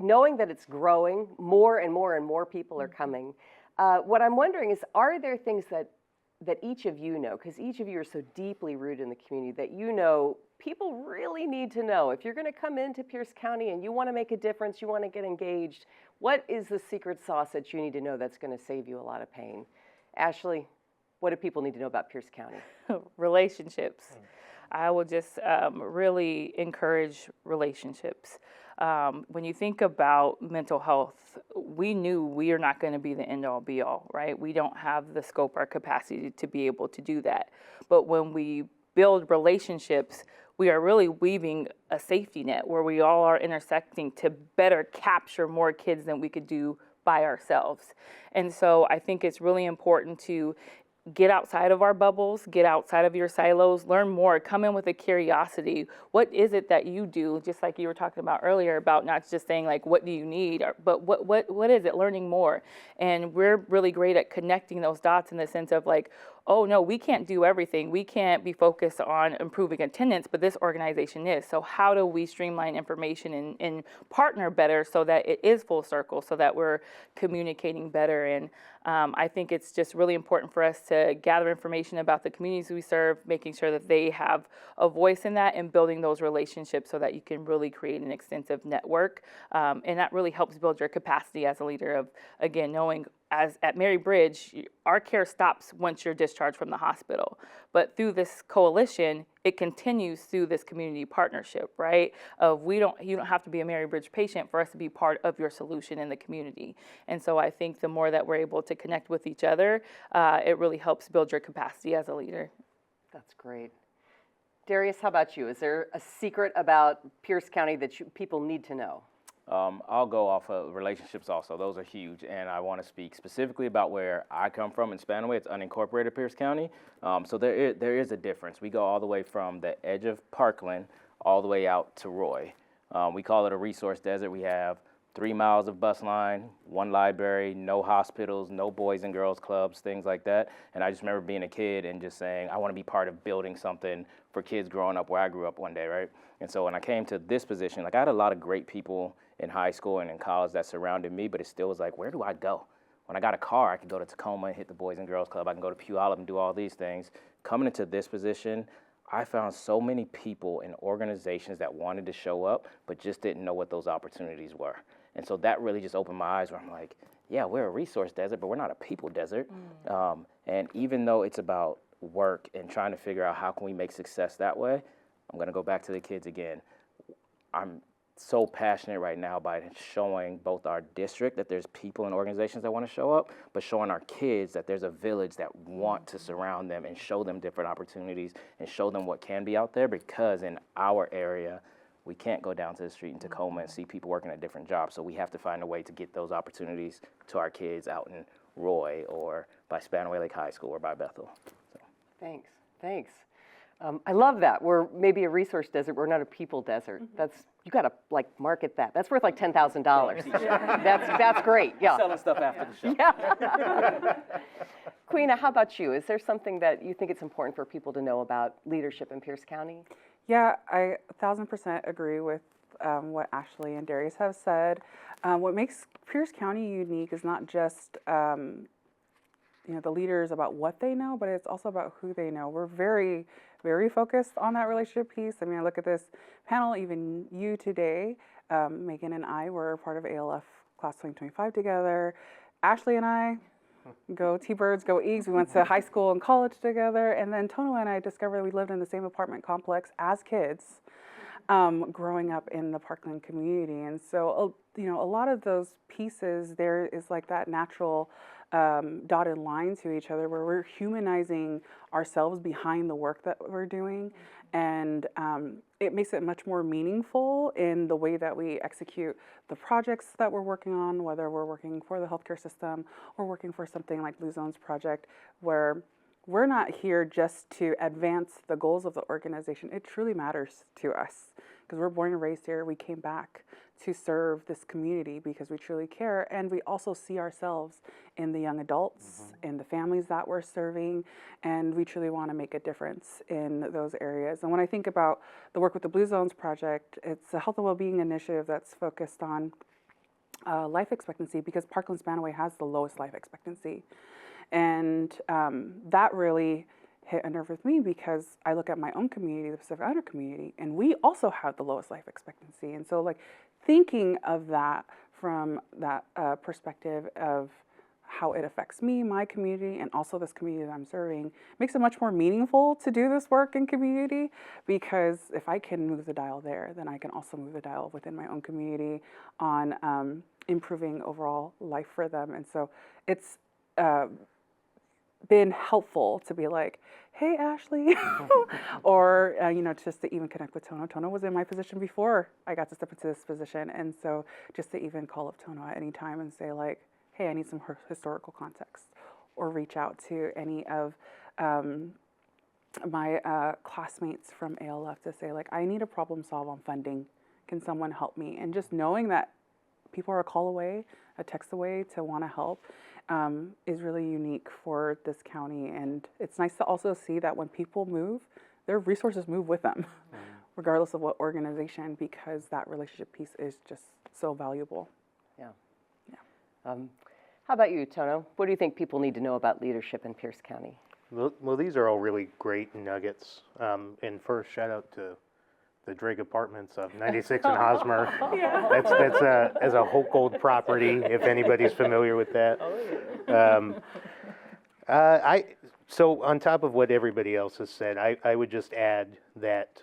knowing that it's growing, more and more and more people are coming. What I'm wondering is, are there things that each of you know, because each of you are so deeply rooted in the community, that people really need to know? If you're going to come into Pierce County and you want to make a difference, you want to get engaged, what is the secret sauce that you need to know that's going to save you a lot of pain? Ashley, what do people need to know about Pierce County? Relationships. I will just really encourage relationships. When you think about mental health, we knew we are not going to be the end-all be-all, right? We don't have the scope or capacity to be able to do that. But when we build relationships, we are really weaving a safety net where we all are intersecting to better capture more kids than we could do by ourselves. And so I think it's really important to get outside of our bubbles, get outside of your silos, learn more, come in with a curiosity. What is it that you do? Just like you were talking about earlier about not just saying like, what do you need, but what is it? Learning more. And we're really great at connecting those dots in the sense of like, oh no, we can't do everything. We can't be focused on improving attendance, but this organization is. So how do we streamline information and partner better so that it is full circle, so that we're communicating better? And I think it's just really important for us to gather information about the communities we serve, making sure that they have a voice in that and building those relationships so that you can really create an extensive network. And that really helps build your capacity as a leader of, again, knowing as at Mary Bridge, our care stops once you're discharged from the hospital. But through this coalition, it continues through this community partnership, right? Of you don't have to be a Mary Bridge patient for us to be part of your solution in the community. And so I think the more that we're able to connect with each other, it really helps build your capacity as a leader. That's great. Darius, how about you? Is there a secret about Pierce County that people need to know? I'll go off of relationships also. Those are huge, and I want to speak specifically about where I come from in Spanaway. It's unincorporated Pierce County. So there is a difference. We go all the way from the edge of Parkland all the way out to Roy. We call it a resource desert. We have 3 miles of bus line, 1 library, no hospitals, no boys and girls clubs, things like that. And I just remember being a kid and just saying, I want to be part of building something for kids growing up where I grew up one day, right? And so when I came to this position, like I had a lot of great people in high school and in college that surrounded me, but it still was like, where do I go? When I got a car, I could go to Tacoma and hit the Boys and Girls Club. I can go to Puyallup and do all these things. Coming into this position, I found so many people and organizations that wanted to show up, but just didn't know what those opportunities were. And so that really just opened my eyes where I'm like, yeah, we're a resource desert, but we're not a people desert. And even though it's about work and trying to figure out how can we make success that way, I'm gonna go back to the kids again. I'm so passionate right now by showing both our district that there's people and organizations that want to show up, but showing our kids that there's a village that want to surround them and show them different opportunities and show them what can be out there, because in our area, we can't go down to the street in Tacoma and see people working at different jobs. So we have to find a way to get those opportunities to our kids out in Roy or by Spanaway Lake High School or by Bethel. So. Thanks. I love that. We're maybe a resource desert. We're not a people desert. You got to like market that. That's worth like $10,000. That's great. Yeah. Selling stuff after the show. Yeah. Queena, how about you? Is there something that you think it's important for people to know about leadership in Pierce County? Yeah, I 1000% agree with what Ashley and Darius have said. What makes Pierce County unique is not just the leaders about what they know, but it's also about who they know. We're very, very focused on that relationship piece. I mean, I look at this panel, even you today, Megan and I were part of ALF Class 2025 together. Ashley and I, go T-Birds, go Eags. We went to high school and college together. And then Tono and I discovered we lived in the same apartment complex as kids, growing up in the Parkland community. And so, a lot of those pieces, there is like that natural dotted line to each other where we're humanizing ourselves behind the work that we're doing. And it makes it much more meaningful in the way that we execute the projects that we're working on, whether we're working for the healthcare system or working for something like Blue Zones Project, where we're not here just to advance the goals of the organization. It truly matters to us because we're born and raised here. We came back to serve this community because we truly care. And we also see ourselves in the young adults, in the families that we're serving, and we truly want to make a difference in those areas. And when I think about the work with the Blue Zones Project, it's a health and well-being initiative that's focused on life expectancy, because Parkland Spanaway has the lowest life expectancy. And that really hit a nerve with me because I look at my own community, the Pacific Islander community, and we also have the lowest life expectancy. And so like thinking of that from that perspective of how it affects me, my community, and also this community that I'm serving, makes it much more meaningful to do this work in community, because if I can move the dial there, then I can also move the dial within my own community on improving overall life for them. And so it's been helpful to be like, hey, Ashley, or, just to even connect with Tono. Tono was in my position before I got to step into this position. And so just to even call up Tono at any time and say like, hey, I need some historical context. or reach out to any of my classmates from ALF to say, like, I need a problem solve on funding. Can someone help me? And just knowing that people are a call away, a text away to want to help is really unique for this county. And it's nice to also see that when people move, their resources move with them, regardless of what organization, because that relationship piece is just so valuable. Yeah. Yeah. How about you, Tono? What do you think people need to know about leadership in Pierce County? Well, these are all really great nuggets. And first, shout out to the Drake Apartments of 96 and Hosmer. That's as a Hochgold property, if anybody's familiar with that. So on top of what everybody else has said, I would just add that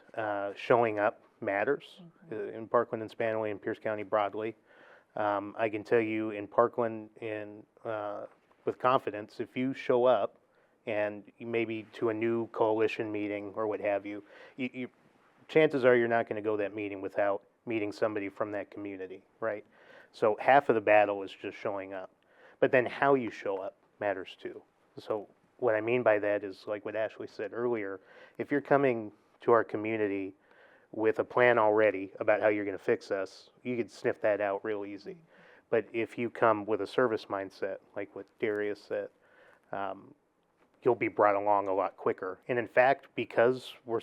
showing up matters in Parkland and Spanaway and Pierce County broadly. I can tell you in Parkland, with confidence, if you show up and maybe to a new coalition meeting or what have you, chances are you're not going to go that meeting without meeting somebody from that community, right? So half of the battle is just showing up. But then how you show up matters too. So what I mean by that is, like what Ashley said earlier, if you're coming to our community with a plan already about how you're going to fix us, you could sniff that out real easy. But if you come with a service mindset, like what Darius said, you'll be brought along a lot quicker. And in fact, because we're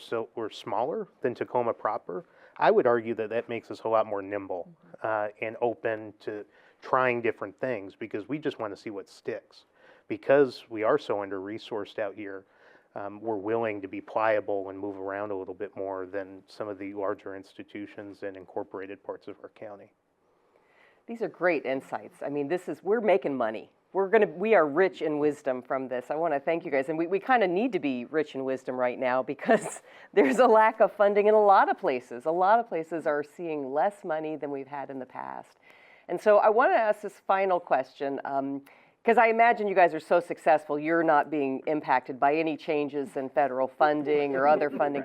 smaller than Tacoma proper, I would argue that makes us a lot more nimble and open to trying different things, because we just want to see what sticks. Because we are so under-resourced out here, we're willing to be pliable and move around a little bit more than some of the larger institutions and incorporated parts of our county. These are great insights. I mean, we're making money. We are rich in wisdom from this. I want to thank you guys. And we kind of need to be rich in wisdom right now, because there's a lack of funding in a lot of places. A lot of places are seeing less money than we've had in the past. And so I want to ask this final question, because I imagine you guys are so successful, you're not being impacted by any changes in federal funding or other funding.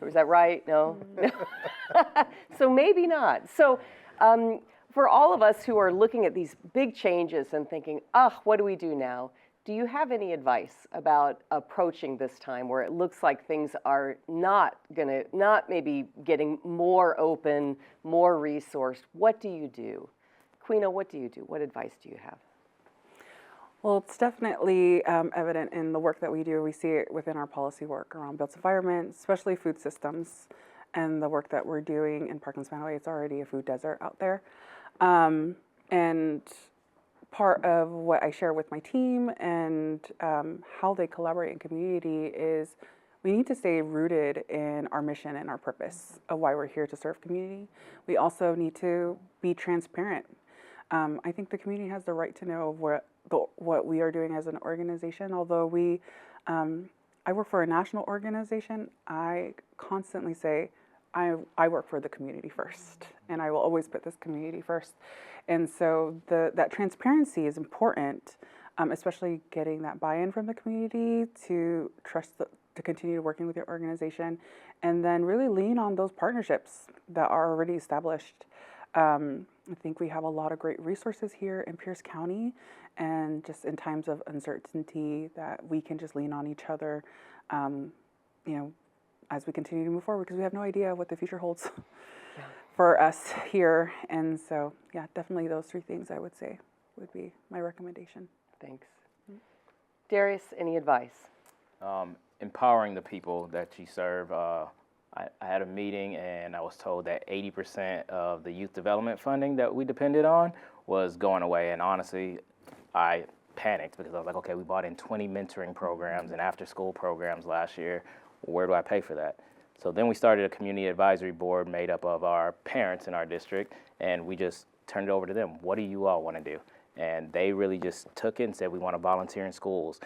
Was that right? No? So maybe not. So for all of us who are looking at these big changes and thinking, what do we do now? Do you have any advice about approaching this time where it looks like things are not maybe getting more open, more resourced? What do you do? Queena, what do you do? What advice do you have? Well, it's definitely evident in the work that we do. We see it within our policy work around built environment, especially food systems, and the work that we're doing in Parkland and Spanaway. It's already a food desert out there. And part of what I share with my team and how they collaborate in community is we need to stay rooted in our mission and our purpose of why we're here to serve community. We also need to be transparent. I think the community has the right to know what we are doing as an organization. Although I work for a national organization, I constantly say, I work for the community first, and I will always put this community first. And so that transparency is important, especially getting that buy-in from the community to trust to continue working with your organization, and then really lean on those partnerships that are already established. I think we have a lot of great resources here in Pierce County, and just in times of uncertainty that we can just lean on each other, as we continue to move forward, because we have no idea what the future holds for us here. And so, yeah, definitely those three things I would say would be my recommendation. Thanks. Darius, any advice? Empowering the people that you serve. I had a meeting and I was told that 80% of the youth development funding that we depended on was going away. And honestly, I panicked, because I was like, okay, we bought in 20 mentoring programs and after school programs last year. Where do I pay for that? So then we started a community advisory board made up of our parents in our district, and we just turned it over to them. What do you all want to do? And they really just took it and said, we want to volunteer in schools.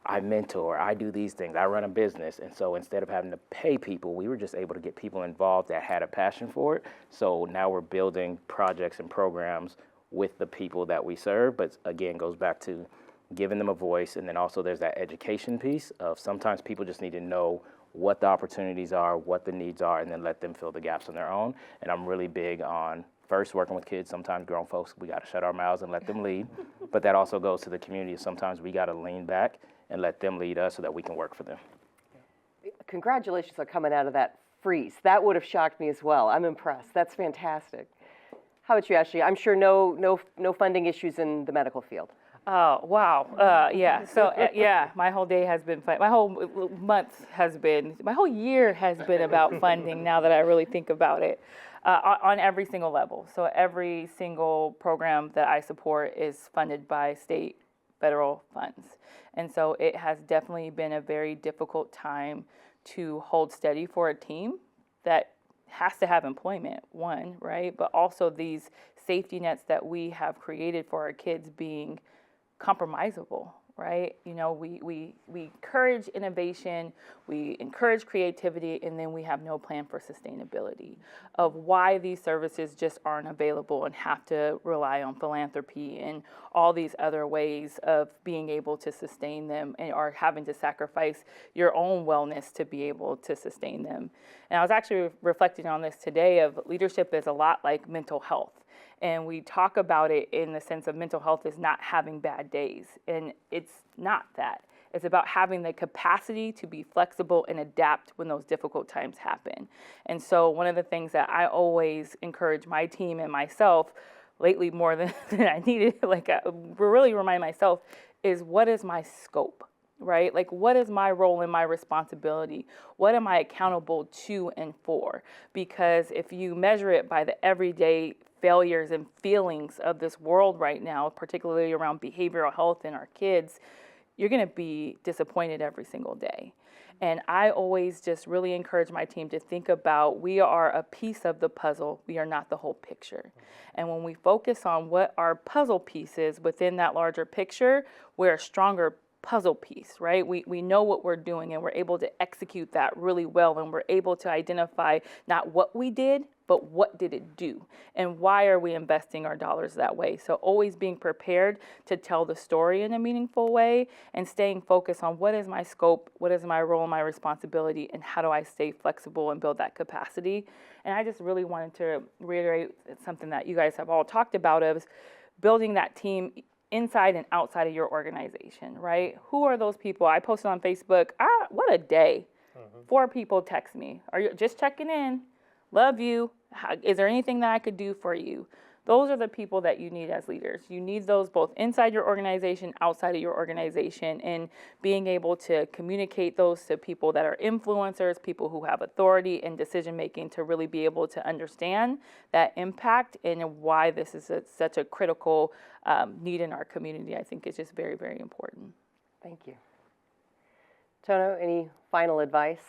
I mentor, I do these things, I run a business. And so instead of having to pay people, we were just able to get people involved that had a passion for it. So now we're building projects and programs with the people that we serve, but again, goes back to giving them a voice. And then also there's that education piece of sometimes people just need to know what the opportunities are, what the needs are, and then let them fill the gaps on their own. And I'm really big on first working with kids, sometimes grown folks, we got to shut our mouths and let them lead. But that also goes to the community. Sometimes we got to lean back and let them lead us so that we can work for them. Congratulations on coming out of that freeze. That would have shocked me as well. I'm impressed. That's fantastic. How about you, Ashley? I'm sure no funding issues in the medical field. Oh, wow. Yeah. So, yeah, my whole day has been fun. My whole month has been, my whole year has been about funding now that I really think about it, on every single level. So every single program that I support is funded by state, federal funds. And so it has definitely been a very difficult time to hold steady for a team that has to have employment, one, right? But also these safety nets that we have created for our kids being compromisable, right? You know, we encourage innovation, we encourage creativity, and then we have no plan for sustainability of why these services just aren't available and have to rely on philanthropy and all these other ways of being able to sustain them, and are having to sacrifice your own wellness to be able to sustain them. And I was actually reflecting on this today of leadership is a lot like mental health. And we talk about it in the sense of mental health is not having bad days. And it's not that. It's about having the capacity to be flexible and adapt when those difficult times happen. And so one of the things that I always encourage my team and myself, lately more than I needed, really remind myself, is what is my scope? Right? Like, what is my role and my responsibility? What am I accountable to and for? Because if you measure it by the everyday failures and feelings of this world right now, particularly around behavioral health in our kids, you're going to be disappointed every single day. And I always just really encourage my team to think about, we are a piece of the puzzle. We are not the whole picture. And when we focus on what our puzzle piece is within that larger picture, we're a stronger puzzle piece, right? We know what we're doing, and we're able to execute that really well, and we're able to identify not what we did, but what did it do, and why are we investing our dollars that way? So always being prepared to tell the story in a meaningful way, and staying focused on what is my scope, what is my role and my responsibility, and how do I stay flexible and build that capacity. And I just really wanted to reiterate something that you guys have all talked about, is building that team inside and outside of your organization, right? Who are those people? I posted on Facebook, what a day. 4 people text me. Are you just checking in? Love you. Is there anything that I could do for you? Those are the people that you need as leaders. You need those both inside your organization, outside of your organization, and being able to communicate those to people that are influencers, people who have authority and decision making, to really be able to understand that impact and why this is such a critical need in our community. I think it's just very, very important. Thank you. Tono, any final advice?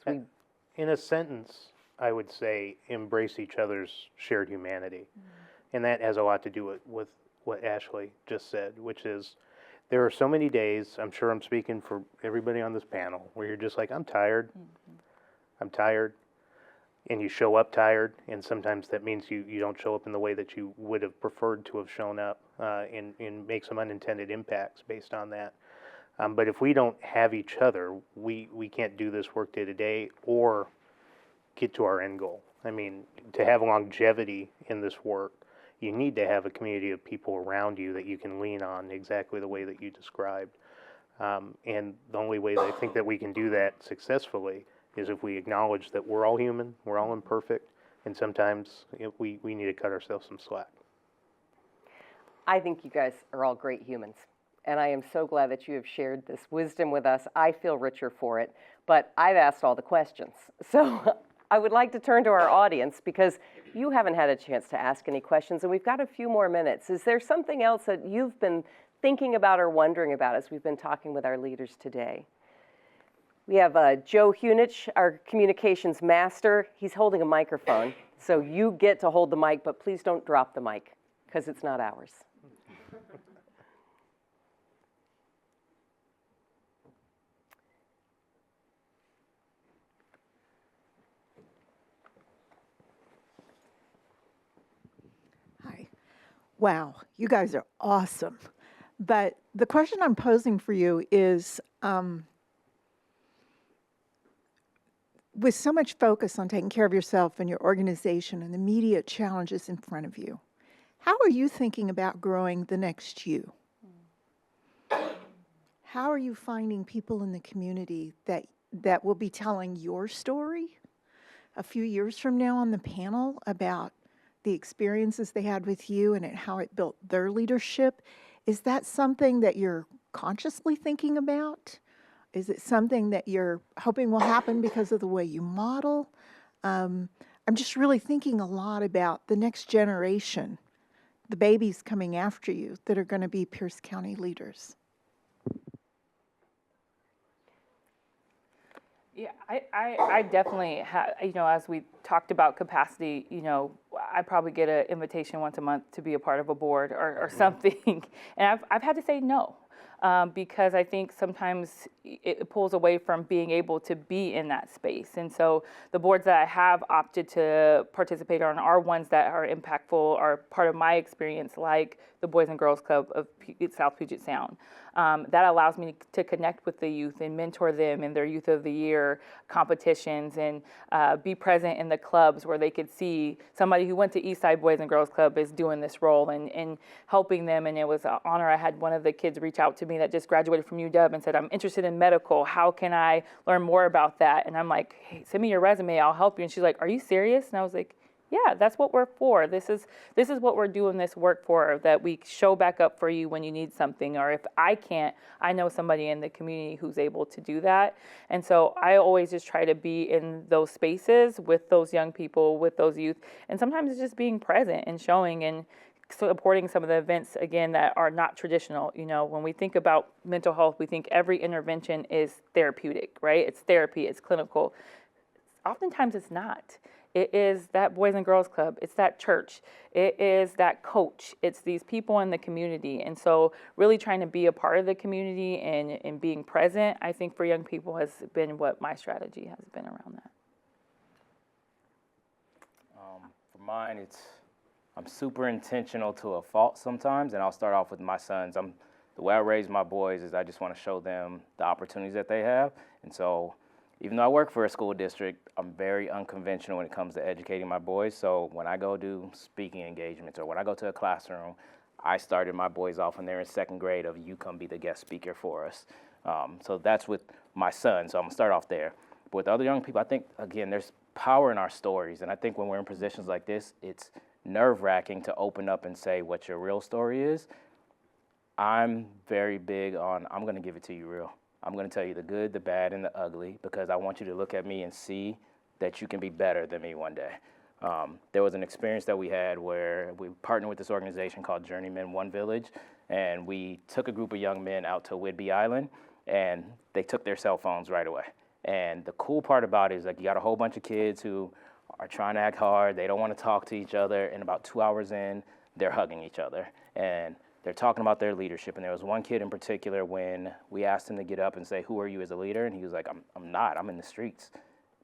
In a sentence, I would say embrace each other's shared humanity. And that has a lot to do with what Ashley just said, which is there are so many days, I'm sure I'm speaking for everybody on this panel, where you're just like, I'm tired. I'm tired. And you show up tired, and sometimes that means you don't show up in the way that you would have preferred to have shown up, and make some unintended impacts based on that. But if we don't have each other, we can't do this work day to day or get to our end goal. I mean, to have longevity in this work, you need to have a community of people around you that you can lean on exactly the way that you described. And the only way that I think that we can do that successfully is if we acknowledge that we're all human, we're all imperfect, and sometimes we need to cut ourselves some slack. I think you guys are all great humans, and I am so glad that you have shared this wisdom with us. I feel richer for it, but I've asked all the questions. So I would like to turn to our audience, because you haven't had a chance to ask any questions, and we've got a few more minutes. Is there something else that you've been thinking about or wondering about as we've been talking with our leaders today? We have Joe Hunich, our communications master. He's holding a microphone, so you get to hold the mic, but please don't drop the mic, because it's not ours. Hi. Wow, you guys are awesome. But the question I'm posing for you is, with so much focus on taking care of yourself and your organization and the immediate challenges in front of you, how are you thinking about growing the next you? How are you finding people in the community that will be telling your story a few years from now on the panel about the experiences they had with you and how it built their leadership? Is that something that you're consciously thinking about? Is it something that you're hoping will happen because of the way you model? I'm just really thinking a lot about the next generation, the babies coming after you that are going to be Pierce County leaders. Yeah, I definitely have, as we talked about capacity, I probably get an invitation once a month to be a part of a board or something. And I've had to say no. Because I think sometimes it pulls away from being able to be in that space. And so the boards that I have opted to participate on are ones that are impactful, are part of my experience, like the Boys and Girls Club of South Puget Sound. That allows me to connect with the youth and mentor them in their Youth of the Year competitions and be present in the clubs where they could see somebody who went to Eastside Boys and Girls Club is doing this role and helping them. And it was an honor. I had one of the kids reach out to me that just graduated from UW and said, I'm interested in medical. How can I learn more about that? And I'm like, hey, send me your resume. I'll help you. And she's like, are you serious? And I was like, yeah, that's what we're for. This is what we're doing this work for, that we show back up for you when you need something. Or if I can't, I know somebody in the community who's able to do that. And so I always just try to be in those spaces with those young people, with those youth. And sometimes it's just being present and showing and supporting some of the events, again, that are not traditional. When we think about mental health, we think every intervention is therapeutic, right? It's therapy, it's clinical. Oftentimes it's not. It is that Boys and Girls Club. It's that church. It is that coach. It's these people in the community. And so really trying to be a part of the community and being present, I think for young people has been what my strategy has been around that. For mine, I'm super intentional to a fault sometimes, and I'll start off with my sons. The way I raise my boys is I just want to show them the opportunities that they have. And so even though I work for a school district, I'm very unconventional when it comes to educating my boys. So when I go do speaking engagements or when I go to a classroom, I started my boys off when they're in second grade of you come be the guest speaker for us. So that's with my son. So I'm going to start off there. But with other young people, I think, again, there's power in our stories. And I think when we're in positions like this, it's nerve-wracking to open up and say what your real story is. I'm very big on, I'm going to give it to you real. I'm going to tell you the good, the bad, and the ugly because I want you to look at me and see that you can be better than me one day. There was an experience that we had where we partnered with this organization called Journeyman One Village, and we took a group of young men out to Whidbey Island, and they took their cell phones right away. And the cool part about it is like you got a whole bunch of kids who are trying to act hard, they don't want to talk to each other, and about 2 hours in, they're hugging each other. And they're talking about their leadership. And there was one kid in particular when we asked him to get up and say, who are you as a leader? And he was like, I'm not, I'm in the streets.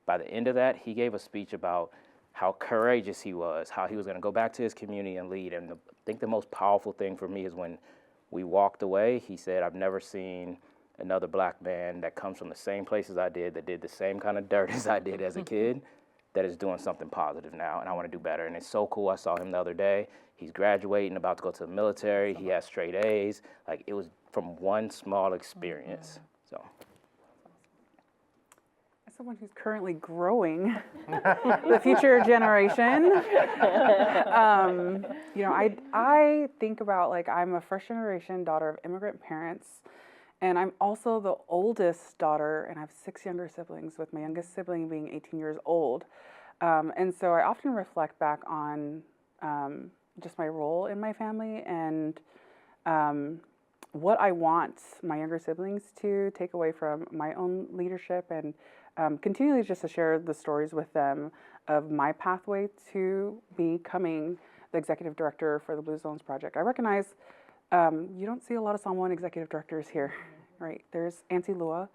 By the end of that, he gave a speech about how courageous he was, how he was going to go back to his community and lead. And I think the most powerful thing for me is when we walked away, he said, I've never seen another black man that comes from the same place as I did, that did the same kind of dirt as I did as a kid, that is doing something positive now, and I want to do better. And it's so cool. I saw him the other day. He's graduating, about to go to the military. He has straight A's. Like, it was from one small experience. So, as someone who's currently growing the future generation, I think about, like, I'm a first generation daughter of immigrant parents. And I'm also the oldest daughter, and I have 6 younger siblings, with my youngest sibling being 18 years old. And so I often reflect back on just my role in my family and what I want my younger siblings to take away from my own leadership, and continually just to share the stories with them of my pathway to becoming the executive director for the Blue Zones Project. I recognize you don't see a lot of Psalm 1 executive directors here, right? There's Auntie Lua,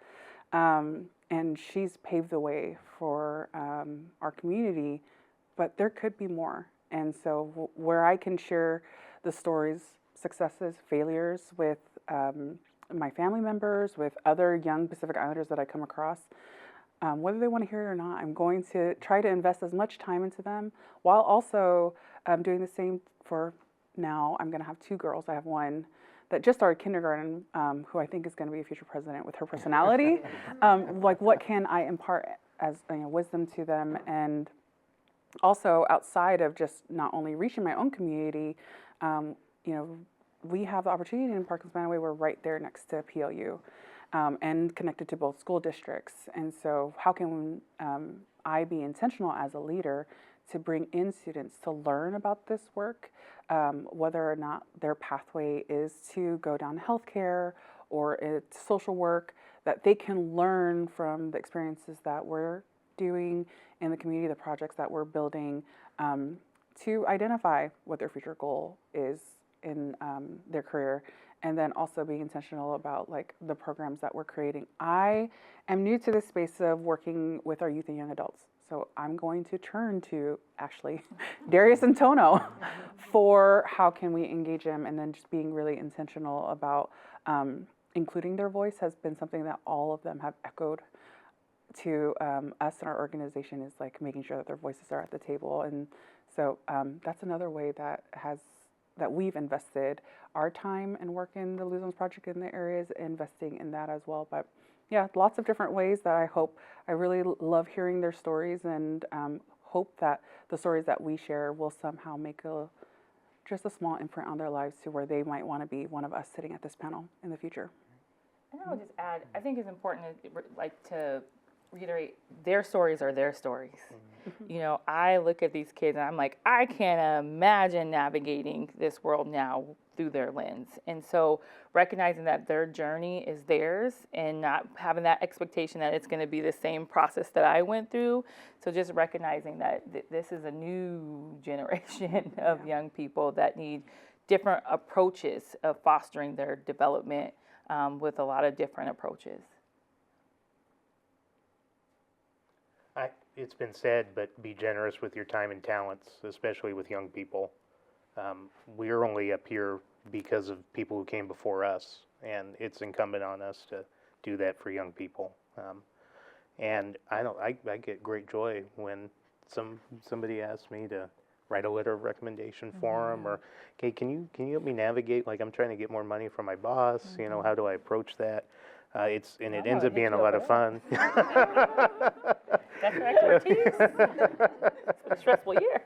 and she's paved the way for our community, but there could be more. And so where I can share the stories, successes, failures with my family members, with other young Pacific Islanders that I come across, whether they want to hear it or not. I'm going to try to invest as much time into them while also doing the same for now. I'm going to have 2 girls. I have one that just started kindergarten, who I think is going to be a future president with her personality. Like, what can I impart as wisdom to them? And also outside of just not only reaching my own community, we have the opportunity in Parkland and Spanaway. We're right there next to PLU and connected to both school districts. And so how can I be intentional as a leader to bring in students to learn about this work, whether or not their pathway is to go down healthcare or it's social work, that they can learn from the experiences that we're doing in the community, the projects that we're building, to identify what their future goal is in their career, and then also being intentional about like the programs that we're creating. I am new to this space of working with our youth and young adults, so I'm going to turn to actually Darius and Tono for how can we engage them, and then just being really intentional about including their voice has been something that all of them have echoed to us in our organization, is like making sure that their voices are at the table. And so that's another way that we've invested our time and work in the Lose Zones Project in the areas, investing in that as well. But yeah, lots of different ways that I really love hearing their stories, and hope that the stories that we share will somehow make just a small imprint on their lives to where they might want to be one of us sitting at this panel in the future. And I would just add, I think it's important to reiterate, their stories are their stories. Mm-hmm. I look at these kids and I'm like, I can't imagine navigating this world now through their lens. And so recognizing that their journey is theirs and not having that expectation that it's going to be the same process that I went through. So just recognizing that this is a new generation of young people that need different approaches of fostering their development with a lot of different approaches. It's been said, but be generous with your time and talents, especially with young people. We're only up here because of people who came before us, and it's incumbent on us to do that for young people. And I get great joy when somebody asks me to write a letter of recommendation for them, or, okay, can you help me navigate? Like, I'm trying to get more money from my boss. How do I approach that? It ends up being a lot of fun. That's your expertise. It's been a stressful year.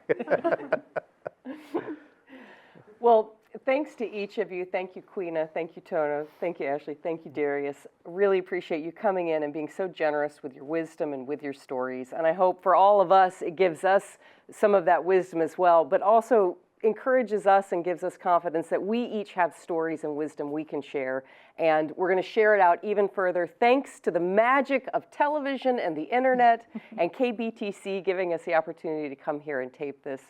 Well, thanks to each of you. Thank you, Queena. Thank you, Tono. Thank you, Ashley. Thank you, Darius. Really appreciate you coming in and being so generous with your wisdom and with your stories. And I hope for all of us, it gives us some of that wisdom as well, but also encourages us and gives us confidence that we each have stories and wisdom we can share. And we're going to share it out even further thanks to the magic of television and the internet and KBTC giving us the opportunity to come here and tape this.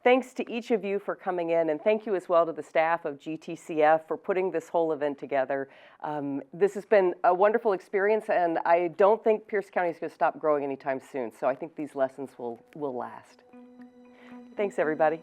Thanks to each of you for coming in, and thank you as well to the staff of GTCF for putting this whole event together. This has been a wonderful experience, and I don't think Pierce County is going to stop growing anytime soon, so I think these lessons will last. Thanks, everybody.